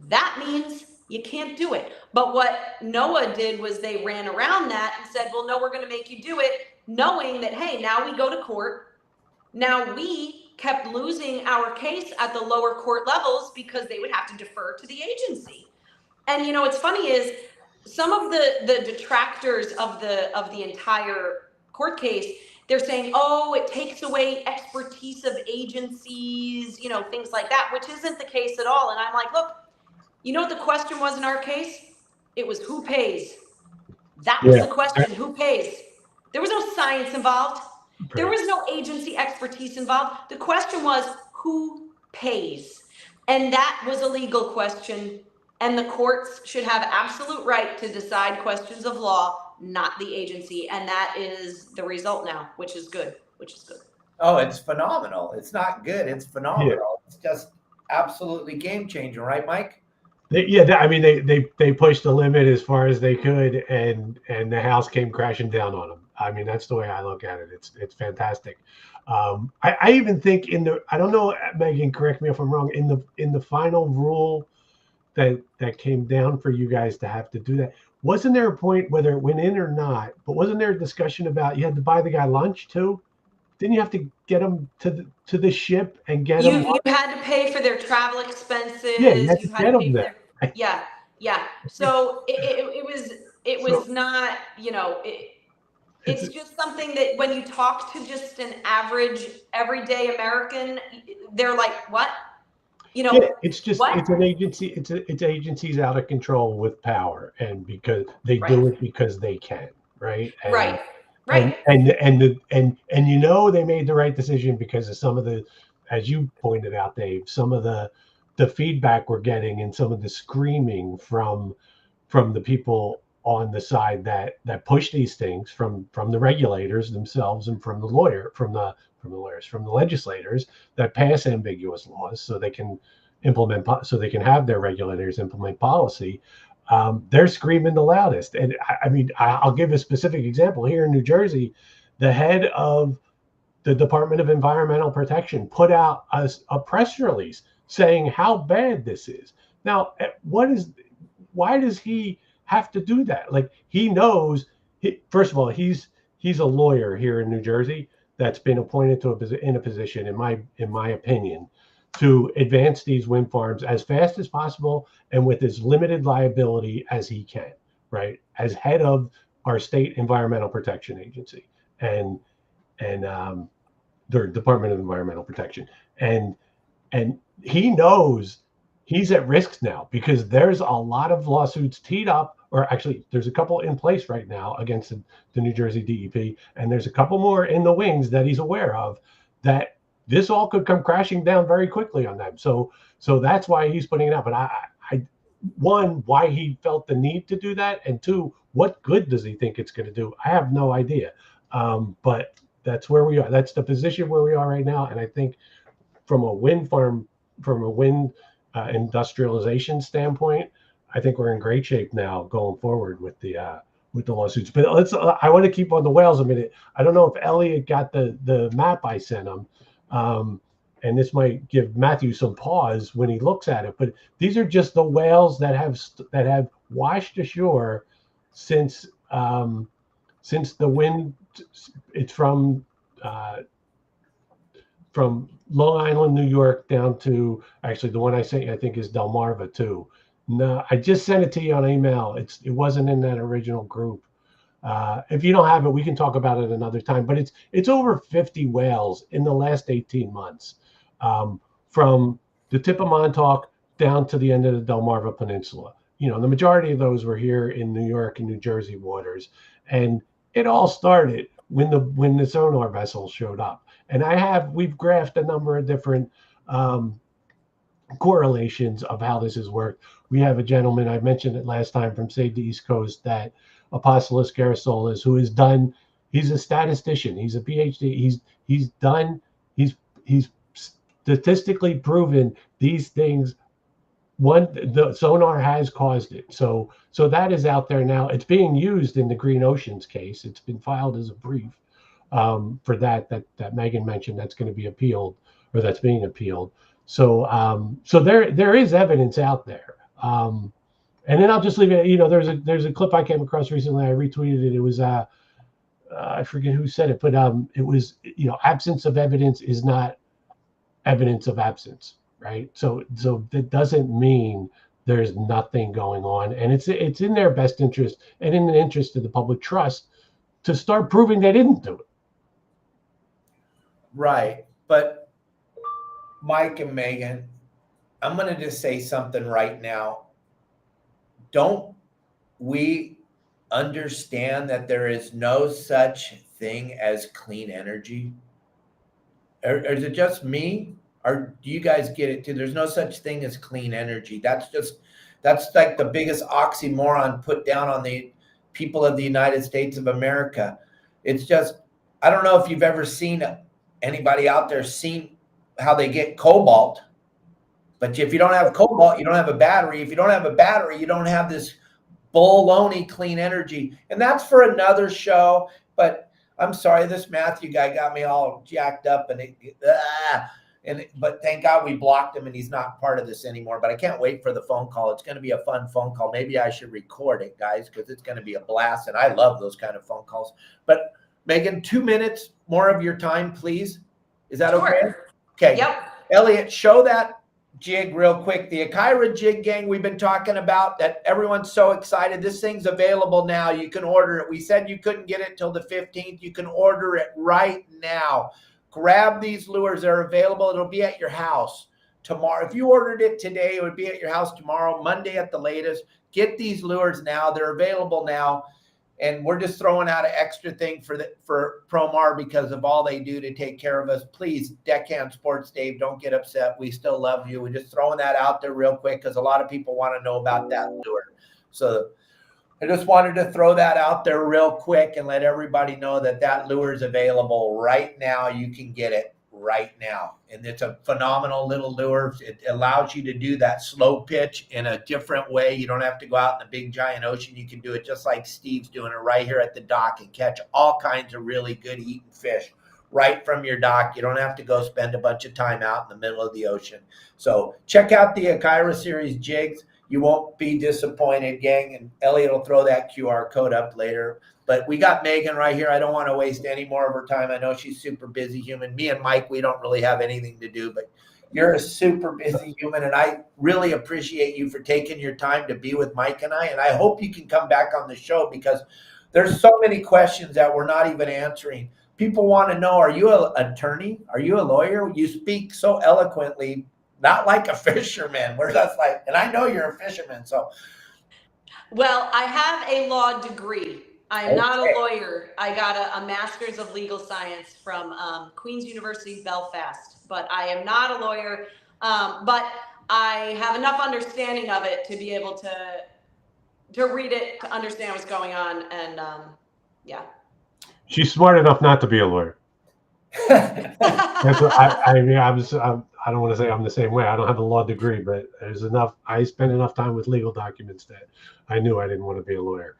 S3: that means you can't do it. But what NOAA did was they ran around that and said, well, no, we're going to make you do it, knowing that, hey, now we go to court. Now we kept losing our case at the lower court levels because they would have to defer to the agency. And you know, what's funny is some of the detractors of the entire court case, they're saying, oh, it takes away expertise of agencies, you know, things like that, which isn't the case at all. And I'm like, look, you know what the question was in our case? It was who pays? That was the question, who pays? There was no science involved. There was no agency expertise involved. The question was who pays? And that was a legal question. And the courts should have absolute right to decide questions of law, not the agency. And that is the result now, which is good,
S1: Oh, it's phenomenal. It's not good. It's phenomenal. Yeah. It's just absolutely game changer, right, Mike?
S2: I mean, they pushed the limit as far as they could, and the house came crashing down on them. I mean, that's the way I look at it. It's fantastic. I even think I don't know, Megan, correct me if I'm wrong, in the final rule that came down for you guys to have to do that, wasn't there a point, whether it went in or not, but wasn't there a discussion about you had to buy the guy lunch too? Didn't you have to get him to the ship and get him?
S3: You had to pay for their travel expenses.
S2: Yeah, you had to get them there.
S3: Yeah. So it was not, you know, it's just something that when you talk to just an average everyday American, they're like, what? You know,
S2: it's just
S3: what?
S2: It's an agency. It's agencies out of control with power, and because they do it because they can, right? And,
S3: right.
S2: And you know they made the right decision because of some of the, as you pointed out, Dave, some of the feedback we're getting and some of the screaming from the people on the side that push these things, from the regulators themselves and from the legislators that pass ambiguous laws so they can have their regulators implement policy. They're screaming the loudest. And I mean, I'll give a specific example. Here in New Jersey, the head of the Department of Environmental Protection put out a press release saying how bad this is. Now, why does he have to do that? Like, he knows, first of all, he's a lawyer here in New Jersey that's been appointed in a position, in my opinion, to advance these wind farms as fast as possible and with as limited liability as he can, right? As head of our state environmental protection agency and the Department of Environmental Protection. And he knows he's at risk now because there's a lot of lawsuits teed up, or actually there's a couple in place right now against the New Jersey DEP, and there's a couple more in the wings that he's aware of, that this all could come crashing down very quickly on them. So that's why he's putting it out. But one, why he felt the need to do that, and two, what good does he think it's going to do? I have no idea. But that's where we are. That's the position where we are right now. And I think from a wind industrialization standpoint, I think we're in great shape now going forward with the lawsuits. But I want to keep on the whales a minute. I don't know if Elliot got the map I sent him. And this might give Matthew some pause when he looks at it, but these are just the whales that have washed ashore since the wind. It's from Long Island, New York, down to, actually the one I sent you, I think, is Delmarva too. No, I just sent it to you on email. It wasn't in that original group. If you don't have it, we can talk about it another time. But it's over 50 whales in the last 18 months, from the tip of Montauk down to the end of the Delmarva Peninsula. You know, the majority of those were here in New York and New Jersey waters, and it all started when the sonar vessels showed up. And we've graphed a number of different correlations of how this has worked. We have a gentleman, I mentioned it last time, from Save the East Coast, that Apostolos Garasolis, who he's a statistician. He's a PhD. He's statistically proven these things. The sonar has caused it. So that is out there now. It's being used in the Green Oceans case. It's been filed as a brief for that Megan mentioned, that's going to be appealed, or that's being appealed. So there is evidence out there. And then I'll just leave it. There's a clip I came across recently. I retweeted it. It was I forget who said it, but it was, absence of evidence is not evidence of absence, right? So that doesn't mean there's nothing going on, and it's in their best interest and in the interest of the public trust to start proving they didn't do it.
S1: Right. But Mike and Megan, I'm going to just say something right now. Don't we understand that there is no such thing as clean energy? Or is it just me? Or do you guys get it too? There's no such thing as clean energy. That's like the biggest oxymoron put down on the people of the United States of America. It's just, I don't know if you've ever seen anybody out there seen how they get cobalt. But if you don't have cobalt, you don't have a battery. If you don't have a battery, you don't have this baloney clean energy. And that's for another show. But I'm sorry, this Matthew guy got me all jacked up. But thank God we blocked him and he's not part of this anymore. But I can't wait for the phone call. It's going to be a fun phone call. Maybe I should record it, guys, because it's going to be a blast. And I love those kind of phone calls. But Megan, 2 minutes more of your time, please. Is that okay? Okay.
S3: Yep.
S1: Elliot, show that jig real quick. The Akira jig gang we've been talking about, that everyone's so excited. This thing's available now. You can order it. We said you couldn't get it till the 15th. You can order it right now. Grab these lures. They're available. It'll be at your house tomorrow. If you ordered it today, it would be at your house tomorrow, Monday at the latest. Get these lures now. They're available now. And we're just throwing out an extra thing for Promar because of all they do to take care of us. Please, Deckhand Sports Dave, don't get upset. We still love you. We're just throwing that out there real quick because a lot of people want to know about that lure. So I just wanted to throw that out there real quick and let everybody know that lure is available right now. You can get it right now. And it's a phenomenal little lure. It allows you to do that slow pitch in a different way. You don't have to go out in the big giant ocean. You can do it just like Steve's doing it right here at the dock and catch all kinds of really good eating fish right from your dock. You don't have to go spend a bunch of time out in the middle of the ocean. So check out the Akira series jigs. You won't be disappointed, gang. And Elliot will throw that QR code up later. But we got Megan right here. I don't want to waste any more of her time. I know she's super busy human. Me and Mike, we don't really have anything to do, but you're a super busy human. And I really appreciate you for taking your time to be with Mike and I. And I hope you can come back on the show because there's so many questions that we're not even answering. People want to know, are you an attorney? Are you a lawyer? You speak so eloquently, not like a fisherman. We're just like, and I know you're a fisherman. So,
S3: well, I have a law degree. I'm not a lawyer. I got a master's of legal science from Queen's University, Belfast, but I am not a lawyer. But I have enough understanding of it to be able to read it, to understand what's going on. And yeah.
S2: She's smart enough not to be a lawyer. That's what I don't want to say I'm the same way. I don't have a law degree, but there's enough. I spent enough time with legal documents that I knew I didn't want to be a lawyer.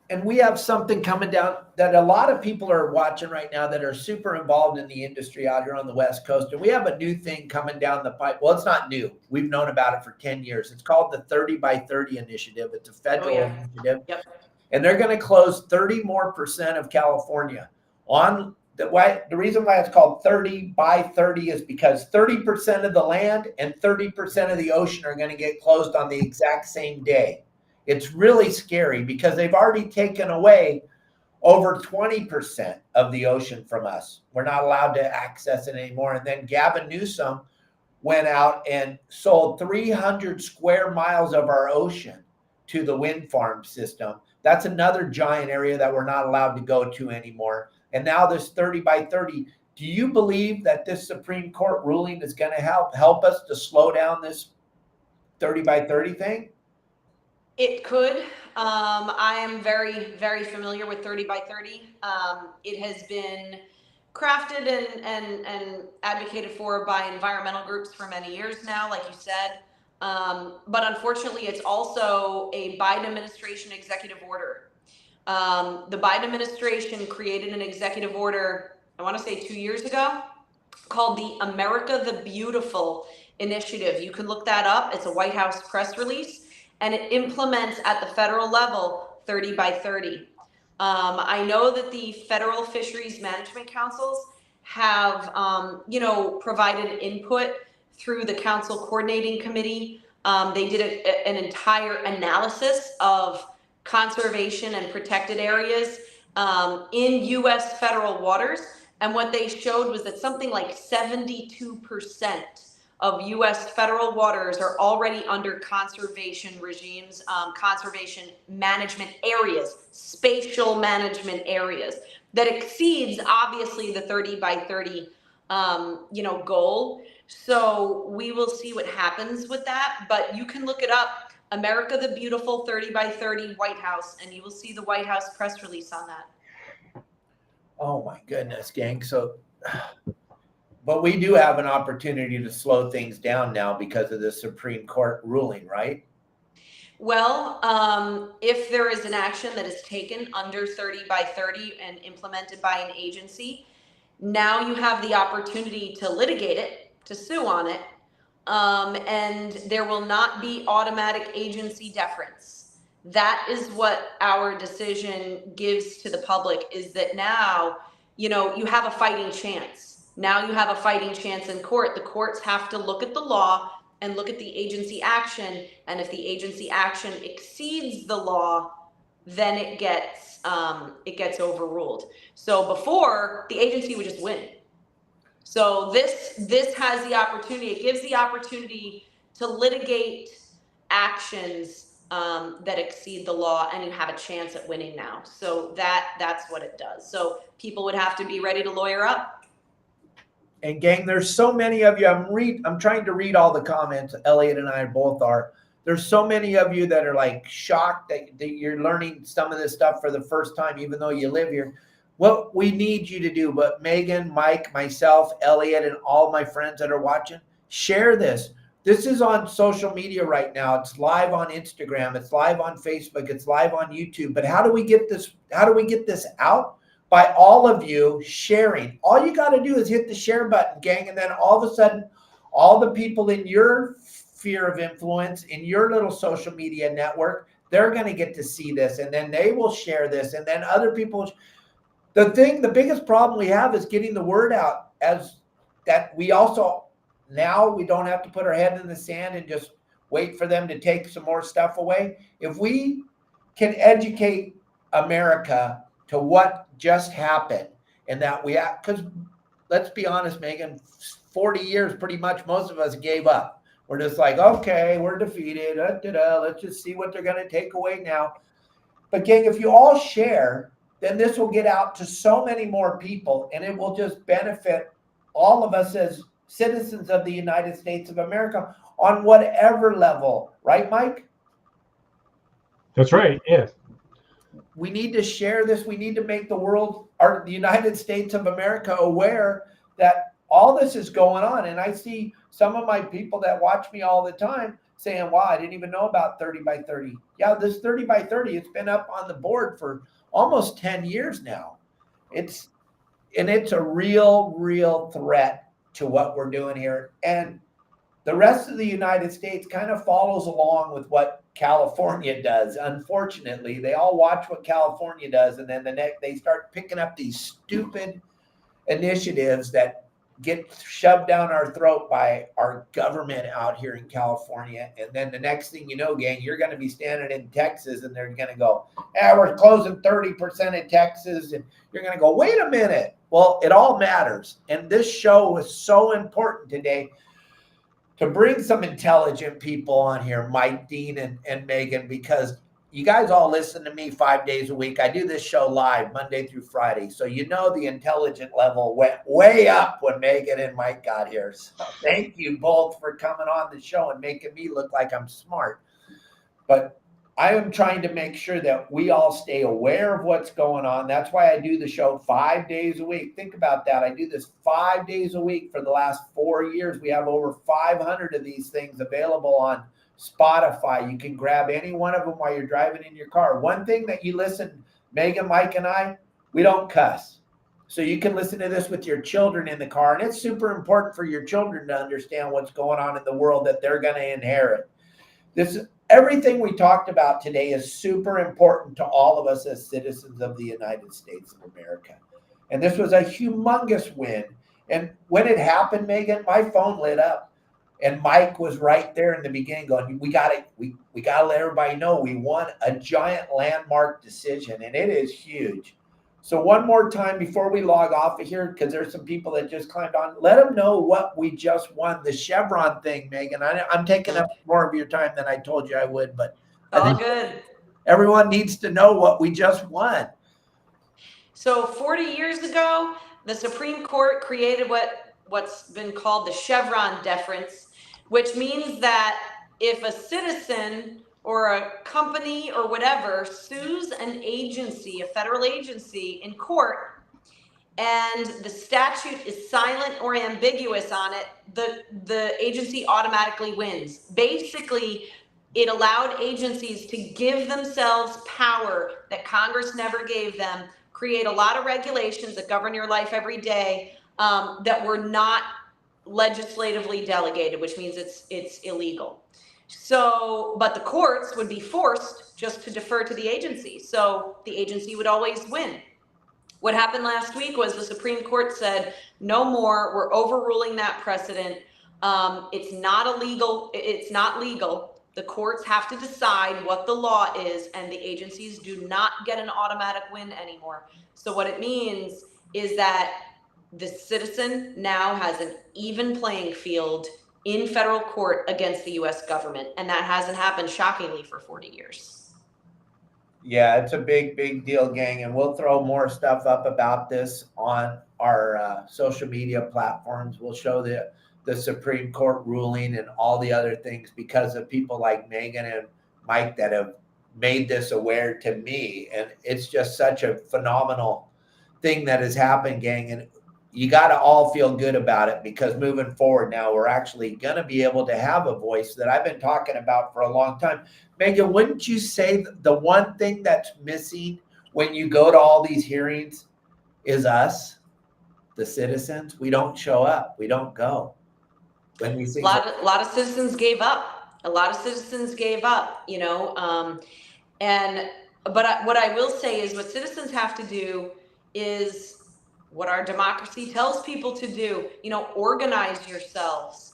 S1: And we have something coming down that a lot of people are watching right now that are super involved in the industry out here on the West Coast. And we have a new thing coming down the pipe. Well, it's not new. We've known about it for 10 years. It's called the 30 by 30 initiative. It's a federal initiative. Yep. And they're going to close 30% more of California. On the reason why it's called 30 by 30 is because 30% of the land and 30% of the ocean are going to get closed on the exact same day. It's really scary because they've already taken away over 20% of the ocean from us. We're not allowed to access it anymore. And then Gavin Newsom went out and sold 300 square miles of our ocean to the wind farm system. That's another giant area that we're not allowed to go to anymore. And now this 30 by 30, do you believe that this Supreme Court ruling is going to help us to slow down this 30 by 30 thing?
S3: It could. I am very, very familiar with 30 by 30. It has been crafted and advocated for by environmental groups for many years now, like you said. But unfortunately, it's also a Biden administration executive order. The Biden administration created an executive order, I want to say 2 years ago, called the America the Beautiful initiative. You can look that up. It's a White House press release, and it implements at the federal level 30 by 30. I know that the federal fisheries management councils have, provided input through the council coordinating committee. They did an entire analysis of conservation and protected areas in U.S. federal waters. And what they showed was that something like 72% of U.S. federal waters are already under conservation regimes, conservation management areas, spatial management areas that exceeds obviously the 30 by 30 goal. So we will see what happens with that, but you can look it up, America the Beautiful 30 by 30 White House, and you will see the White House press release on that.
S1: Oh my goodness, gang. So, but we do have an opportunity to slow things down now because of the Supreme Court ruling, right?
S3: Well, if there is an action that is taken under 30 by 30 and implemented by an agency, now you have the opportunity to litigate it, to sue on it, and there will not be automatic agency deference. That is what our decision gives to the public, is that now, you have a fighting chance. Now you have a fighting chance in court. The courts have to look at the law and look at the agency action. And if the agency action exceeds the law, then it gets overruled. So before, the agency would just win. So this has the opportunity, it gives the opportunity to litigate actions that exceed the law, and you have a chance at winning now. So that's what it does. So people would have to be ready to lawyer up.
S1: And gang, there's so many of you. I'm trying to read all the comments. Elliot and I both are. There's so many of you that are like shocked that you're learning some of this stuff for the first time, even though you live here. What we need you to do, but Megan, Mike, myself, Elliot, and all my friends that are watching, share this. This is on social media right now. It's live on Instagram. It's live on Facebook. It's live on YouTube. But how do we get this? How do we get this out? By all of you sharing. All you got to do is hit the share button, gang. And then all of a sudden, all the people in your sphere of influence, in your little social media network, they're going to get to see this. And then they will share this. And then other people. The biggest problem we have is getting the word out, as that we also, now we don't have to put our head in the sand and just wait for them to take some more stuff away. If we can educate America to what just happened, and that because let's be honest, Megan, 40 years, pretty much most of us gave up. We're just like, okay, we're defeated. Let's just see what they're going to take away now. But gang, if you all share, then this will get out to so many more people, and it will just benefit all of us as citizens of the United States of America on whatever level. Right, Mike?
S2: That's right. Yes.
S1: We need to share this. We need to make the United States of America aware that all this is going on. And I see some of my people that watch me all the time saying, wow, I didn't even know about 30 by 30. Yeah, this 30 by 30, it's been up on the board for almost 10 years now. It's a real threat to what we're doing here. And the rest of the United States kind of follows along with what California does. Unfortunately, they all watch what California does, and then they start picking up these stupid initiatives that get shoved down our throat by our government out here in California. And then the next thing you know, gang, you're going to be standing in Texas, and they're going to go, we're closing 30% of Texas. And you're going to go, wait a minute. Well, it all matters. And this show was so important today to bring some intelligent people on here, Mike, Dean, and Megan, because you guys all listen to me 5 days a week. I do this show live Monday through Friday. So the intelligent level went way up when Megan and Mike got here. So thank you both for coming on the show and making me look like I'm smart. But I am trying to make sure that we all stay aware of what's going on. That's why I do the show 5 days a week. Think about that. I do this 5 days a week for the last 4 years. We have over 500 of these things available on Spotify. You can grab any one of them while you're driving in your car. One thing that you listen, Megan, Mike, and I, we don't cuss. So you can listen to this with your children in the car. And it's super important for your children to understand what's going on in the world that they're going to inherit. Everything we talked about today is super important to all of us as citizens of the United States of America. And this was a humongous win. And when it happened, Megan, my phone lit up. And Mike was right there in the beginning going, we got to let everybody know we won a giant landmark decision, and it is huge. So one more time before we log off of here, because there's some people that just climbed on, let them know what we just won, the Chevron thing, Megan. I'm taking up more of your time than I told you I would, but I think
S3: good.
S1: Everyone needs to know what we just won.
S3: So 40 years ago, the Supreme Court created what's been called the Chevron deference, which means that if a citizen or a company or whatever sues an agency, a federal agency in court, and the statute is silent or ambiguous on it, the agency automatically wins. Basically, it allowed agencies to give themselves power that Congress never gave them, create a lot of regulations that govern your life every day, that were not legislatively delegated, which means it's illegal. So, but the courts would be forced just to defer to the agency. So the agency would always win. What happened last week was the Supreme Court said, no more, we're overruling that precedent. It's not illegal. It's not legal. The courts have to decide what the law is, and the agencies do not get an automatic win anymore. So what it means is that the citizen now has an even playing field in federal court against the U.S. government, and that hasn't happened, shockingly, for 40 years.
S1: Yeah, it's a big, big deal, gang, and we'll throw more stuff up about this on our social media platforms. We'll show the Supreme Court ruling and all the other things because of people like Megan and Mike that have made this aware to me, and it's just such a phenomenal thing that has happened, gang, and you got to all feel good about it because moving forward now, we're actually going to be able to have a voice that I've been talking about for a long time. Megan, wouldn't you say the one thing that's missing when you go to all these hearings is us, the citizens? We don't show up. We don't go. When we see
S3: a lot of citizens gave up. A lot of citizens gave up, you know. But what I will say is what citizens have to do is what our democracy tells people to do. You know, organize yourselves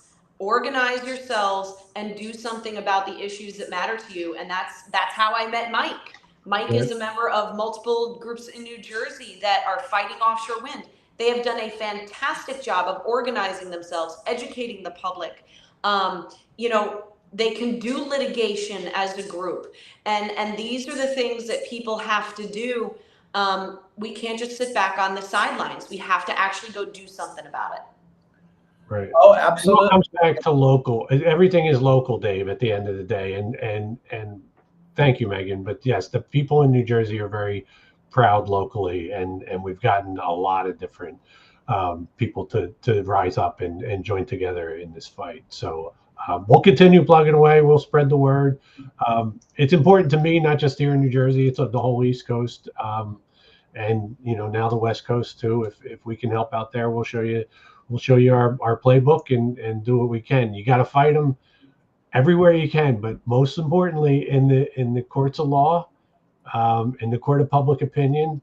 S3: and do something about the issues that matter to you. And that's how I met Mike. Mike is a member of multiple groups in New Jersey that are fighting offshore wind. They have done a fantastic job of organizing themselves, educating the public. You know, they can do litigation as a group. And these are the things that people have to do. We can't just sit back on the sidelines. We have to actually go do something about it.
S2: Right.
S1: Oh, absolutely.
S2: It comes back to local. Everything is local, Dave, at the end of the day. And thank you, Megan. But yes, the people in New Jersey are very proud locally, and we've gotten a lot of different people to rise up and join together in this fight. So we'll continue plugging away. We'll spread the word. It's important to me, not just here in New Jersey. It's the whole East Coast. And you know, now the West Coast too. If we can help out there, we'll show you our playbook and do what we can. You got to fight them everywhere you can, but most importantly in the courts of law, in the court of public opinion,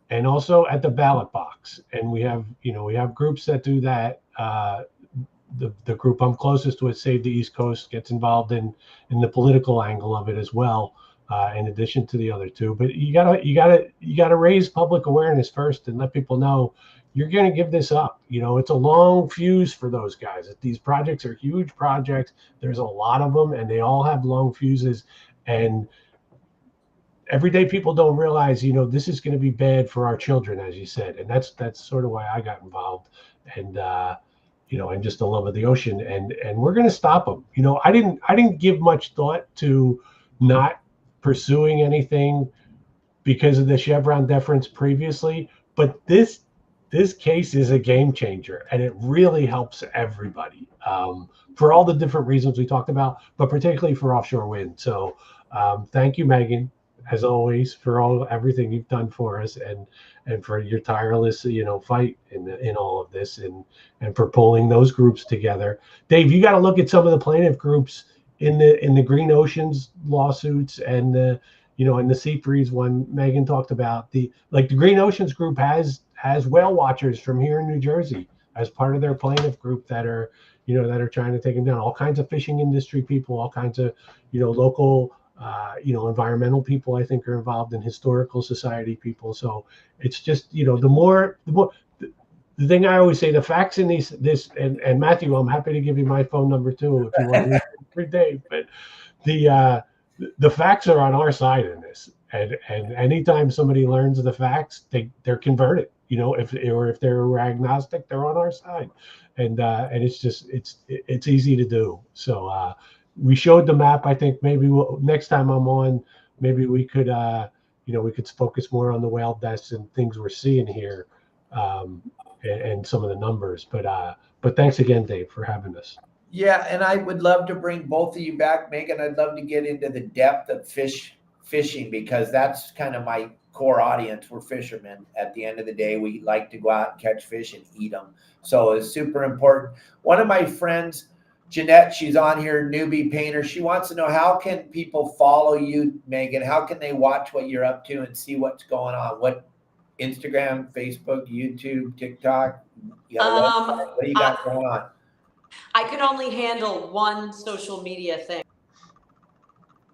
S2: and also at the ballot box. And we have groups that do that. The group I'm closest to, Save the East Coast, gets involved in the political angle of it as well. In addition to the other two, but you gotta raise public awareness first and let people know you're going to give this up. You know, it's a long fuse for those guys. These projects are huge projects. There's a lot of them, and they all have long fuses. And everyday people don't realize, you know, this is going to be bad for our children, as you said. And that's sort of why I got involved. And you know, and just the love of the ocean. And we're going to stop them. You know, I didn't give much thought to not pursuing anything because of the Chevron deference previously, but this case is a game changer, and it really helps everybody for all the different reasons we talked about, but particularly for offshore wind. So thank you, Megan. as always, for everything you've done for us, and for your tireless, fight in all of this, and for pulling those groups together. Dave, you got to look at some of the plaintiff groups in the Green Oceans lawsuits, and and the Sea Freeze one Megan talked about. The Green Oceans group has whale watchers from here in New Jersey as part of their plaintiff group that are trying to take them down. All kinds of fishing industry people, all kinds of local environmental people, I think, are involved, in historical society people. So it's just the thing I always say, the facts in this, and Matthew, I'm happy to give you my phone number too if you want to reach for Dave. But the facts are on our side in this, and anytime somebody learns the facts, they're converted. If they're agnostic, they're on our side, and it's just it's easy to do. So we showed the map. I think maybe next time I'm on, maybe we could we could focus more on the whale deaths and things we're seeing here, and some of the numbers. But thanks again, Dave, for having us.
S1: Yeah, and I would love to bring both of you back, Megan. I'd love to get into the depth of fishing, because that's kind of my core audience. We're fishermen. At the end of the day, we like to go out and catch fish and eat them. So it's super important. One of my friends, Jeanette, she's on here, newbie painter. She wants to know, how can people follow you, Megan? How can they watch what you're up to and see what's going on? What, Instagram, Facebook, YouTube, TikTok? What do you got going on?
S3: I can only handle one social media thing.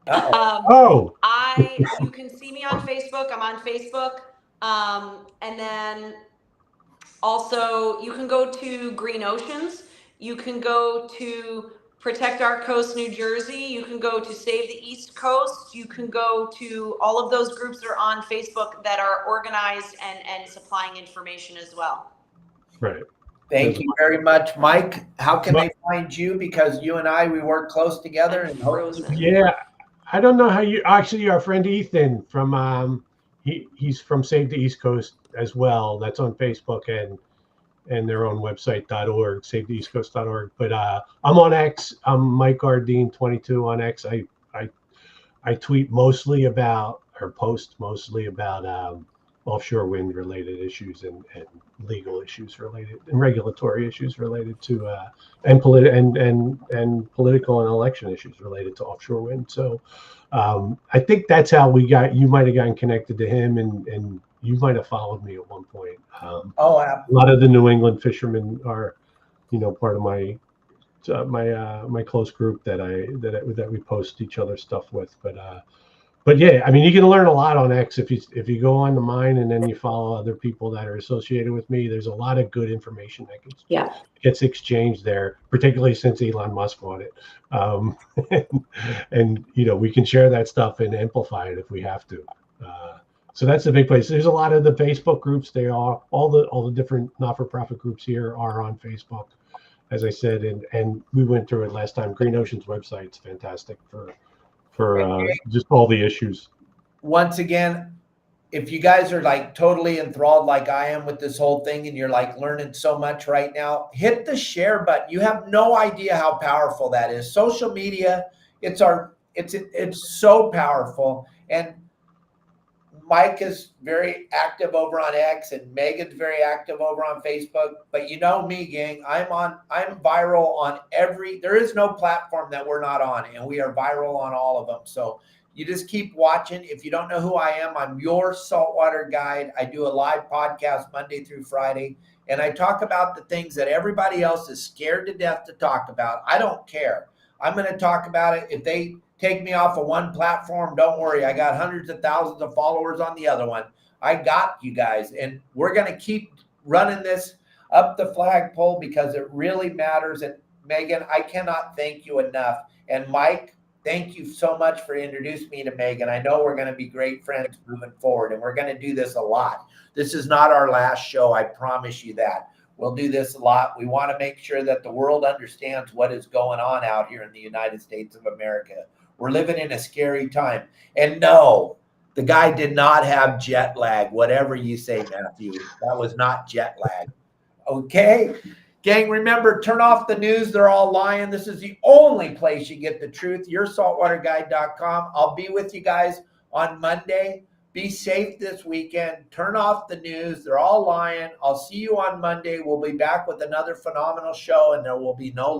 S3: You can see me on Facebook. I'm on Facebook. And then also you can go to Green Oceans. You can go to Protect Our Coast, New Jersey. You can go to Save the East Coast. You can go to all of those groups that are on Facebook that are organized and supplying information as well.
S2: Right.
S1: Thank you very much, Mike. How can they find you? Because you and we work close together.
S2: Yeah, I don't know how you actually. Our friend Ethan from he's from Save the East Coast as well. That's on Facebook and their own website.org, savetheeastcoast.org. But I'm on X. I'm Mike Gardine 22 on X. I tweet mostly about, or post mostly about offshore wind related issues and legal issues related, and regulatory issues related to and political and election issues related to offshore wind. So I think that's how you might have gotten connected to him, and you might have followed me at one point. A lot of the New England fishermen are part of my my close group that we post each other's stuff with. But yeah, I mean, you can learn a lot on X if you go on to mine and then you follow other people that are associated with me. There's a lot of good information that gets exchanged there, particularly since Elon Musk bought it. And we can share that stuff and amplify it if we have to. So that's the big place. There's a lot of the Facebook groups. They are all the different not-for-profit groups here are on Facebook, as I said, and we went through it last time. Green Ocean's website's fantastic for just all the issues.
S1: Once again, if you guys are like totally enthralled like I am with this whole thing, and you're like learning so much right now, hit the share button. You have no idea how powerful that is. Social media, it's so powerful. And Mike is very active over on X, and Megan's very active over on Facebook. But you know me, gang, I'm viral on there is no platform that we're not on, and we are viral on all of them. So you just keep watching. If you don't know who I am, I'm your saltwater guide. I do a live podcast Monday through Friday, and I talk about the things that everybody else is scared to death to talk about. I don't care. I'm going to talk about it. If they take me off of one platform, don't worry. I got hundreds of thousands of followers on the other one. I got you guys. And we're going to keep running this up the flagpole because it really matters. And Megan, I cannot thank you enough. And Mike, thank you so much for introducing me to Megan. I know we're going to be great friends moving forward, and we're going to do this a lot. This is not our last show. I promise you that. We'll do this a lot. We want to make sure that the world understands what is going on out here in the United States of America. We're living in a scary time. And no, the guy did not have jet lag, whatever you say, Matthew. That was not jet lag. Okay? Gang, remember, turn off the news. They're all lying. This is the only place you get the truth. YourSaltwaterGuide.com. I'll be with you guys on Monday. Be safe this weekend. Turn off the news. They're all lying. I'll see you on Monday. We'll be back with another phenomenal show, and there will be no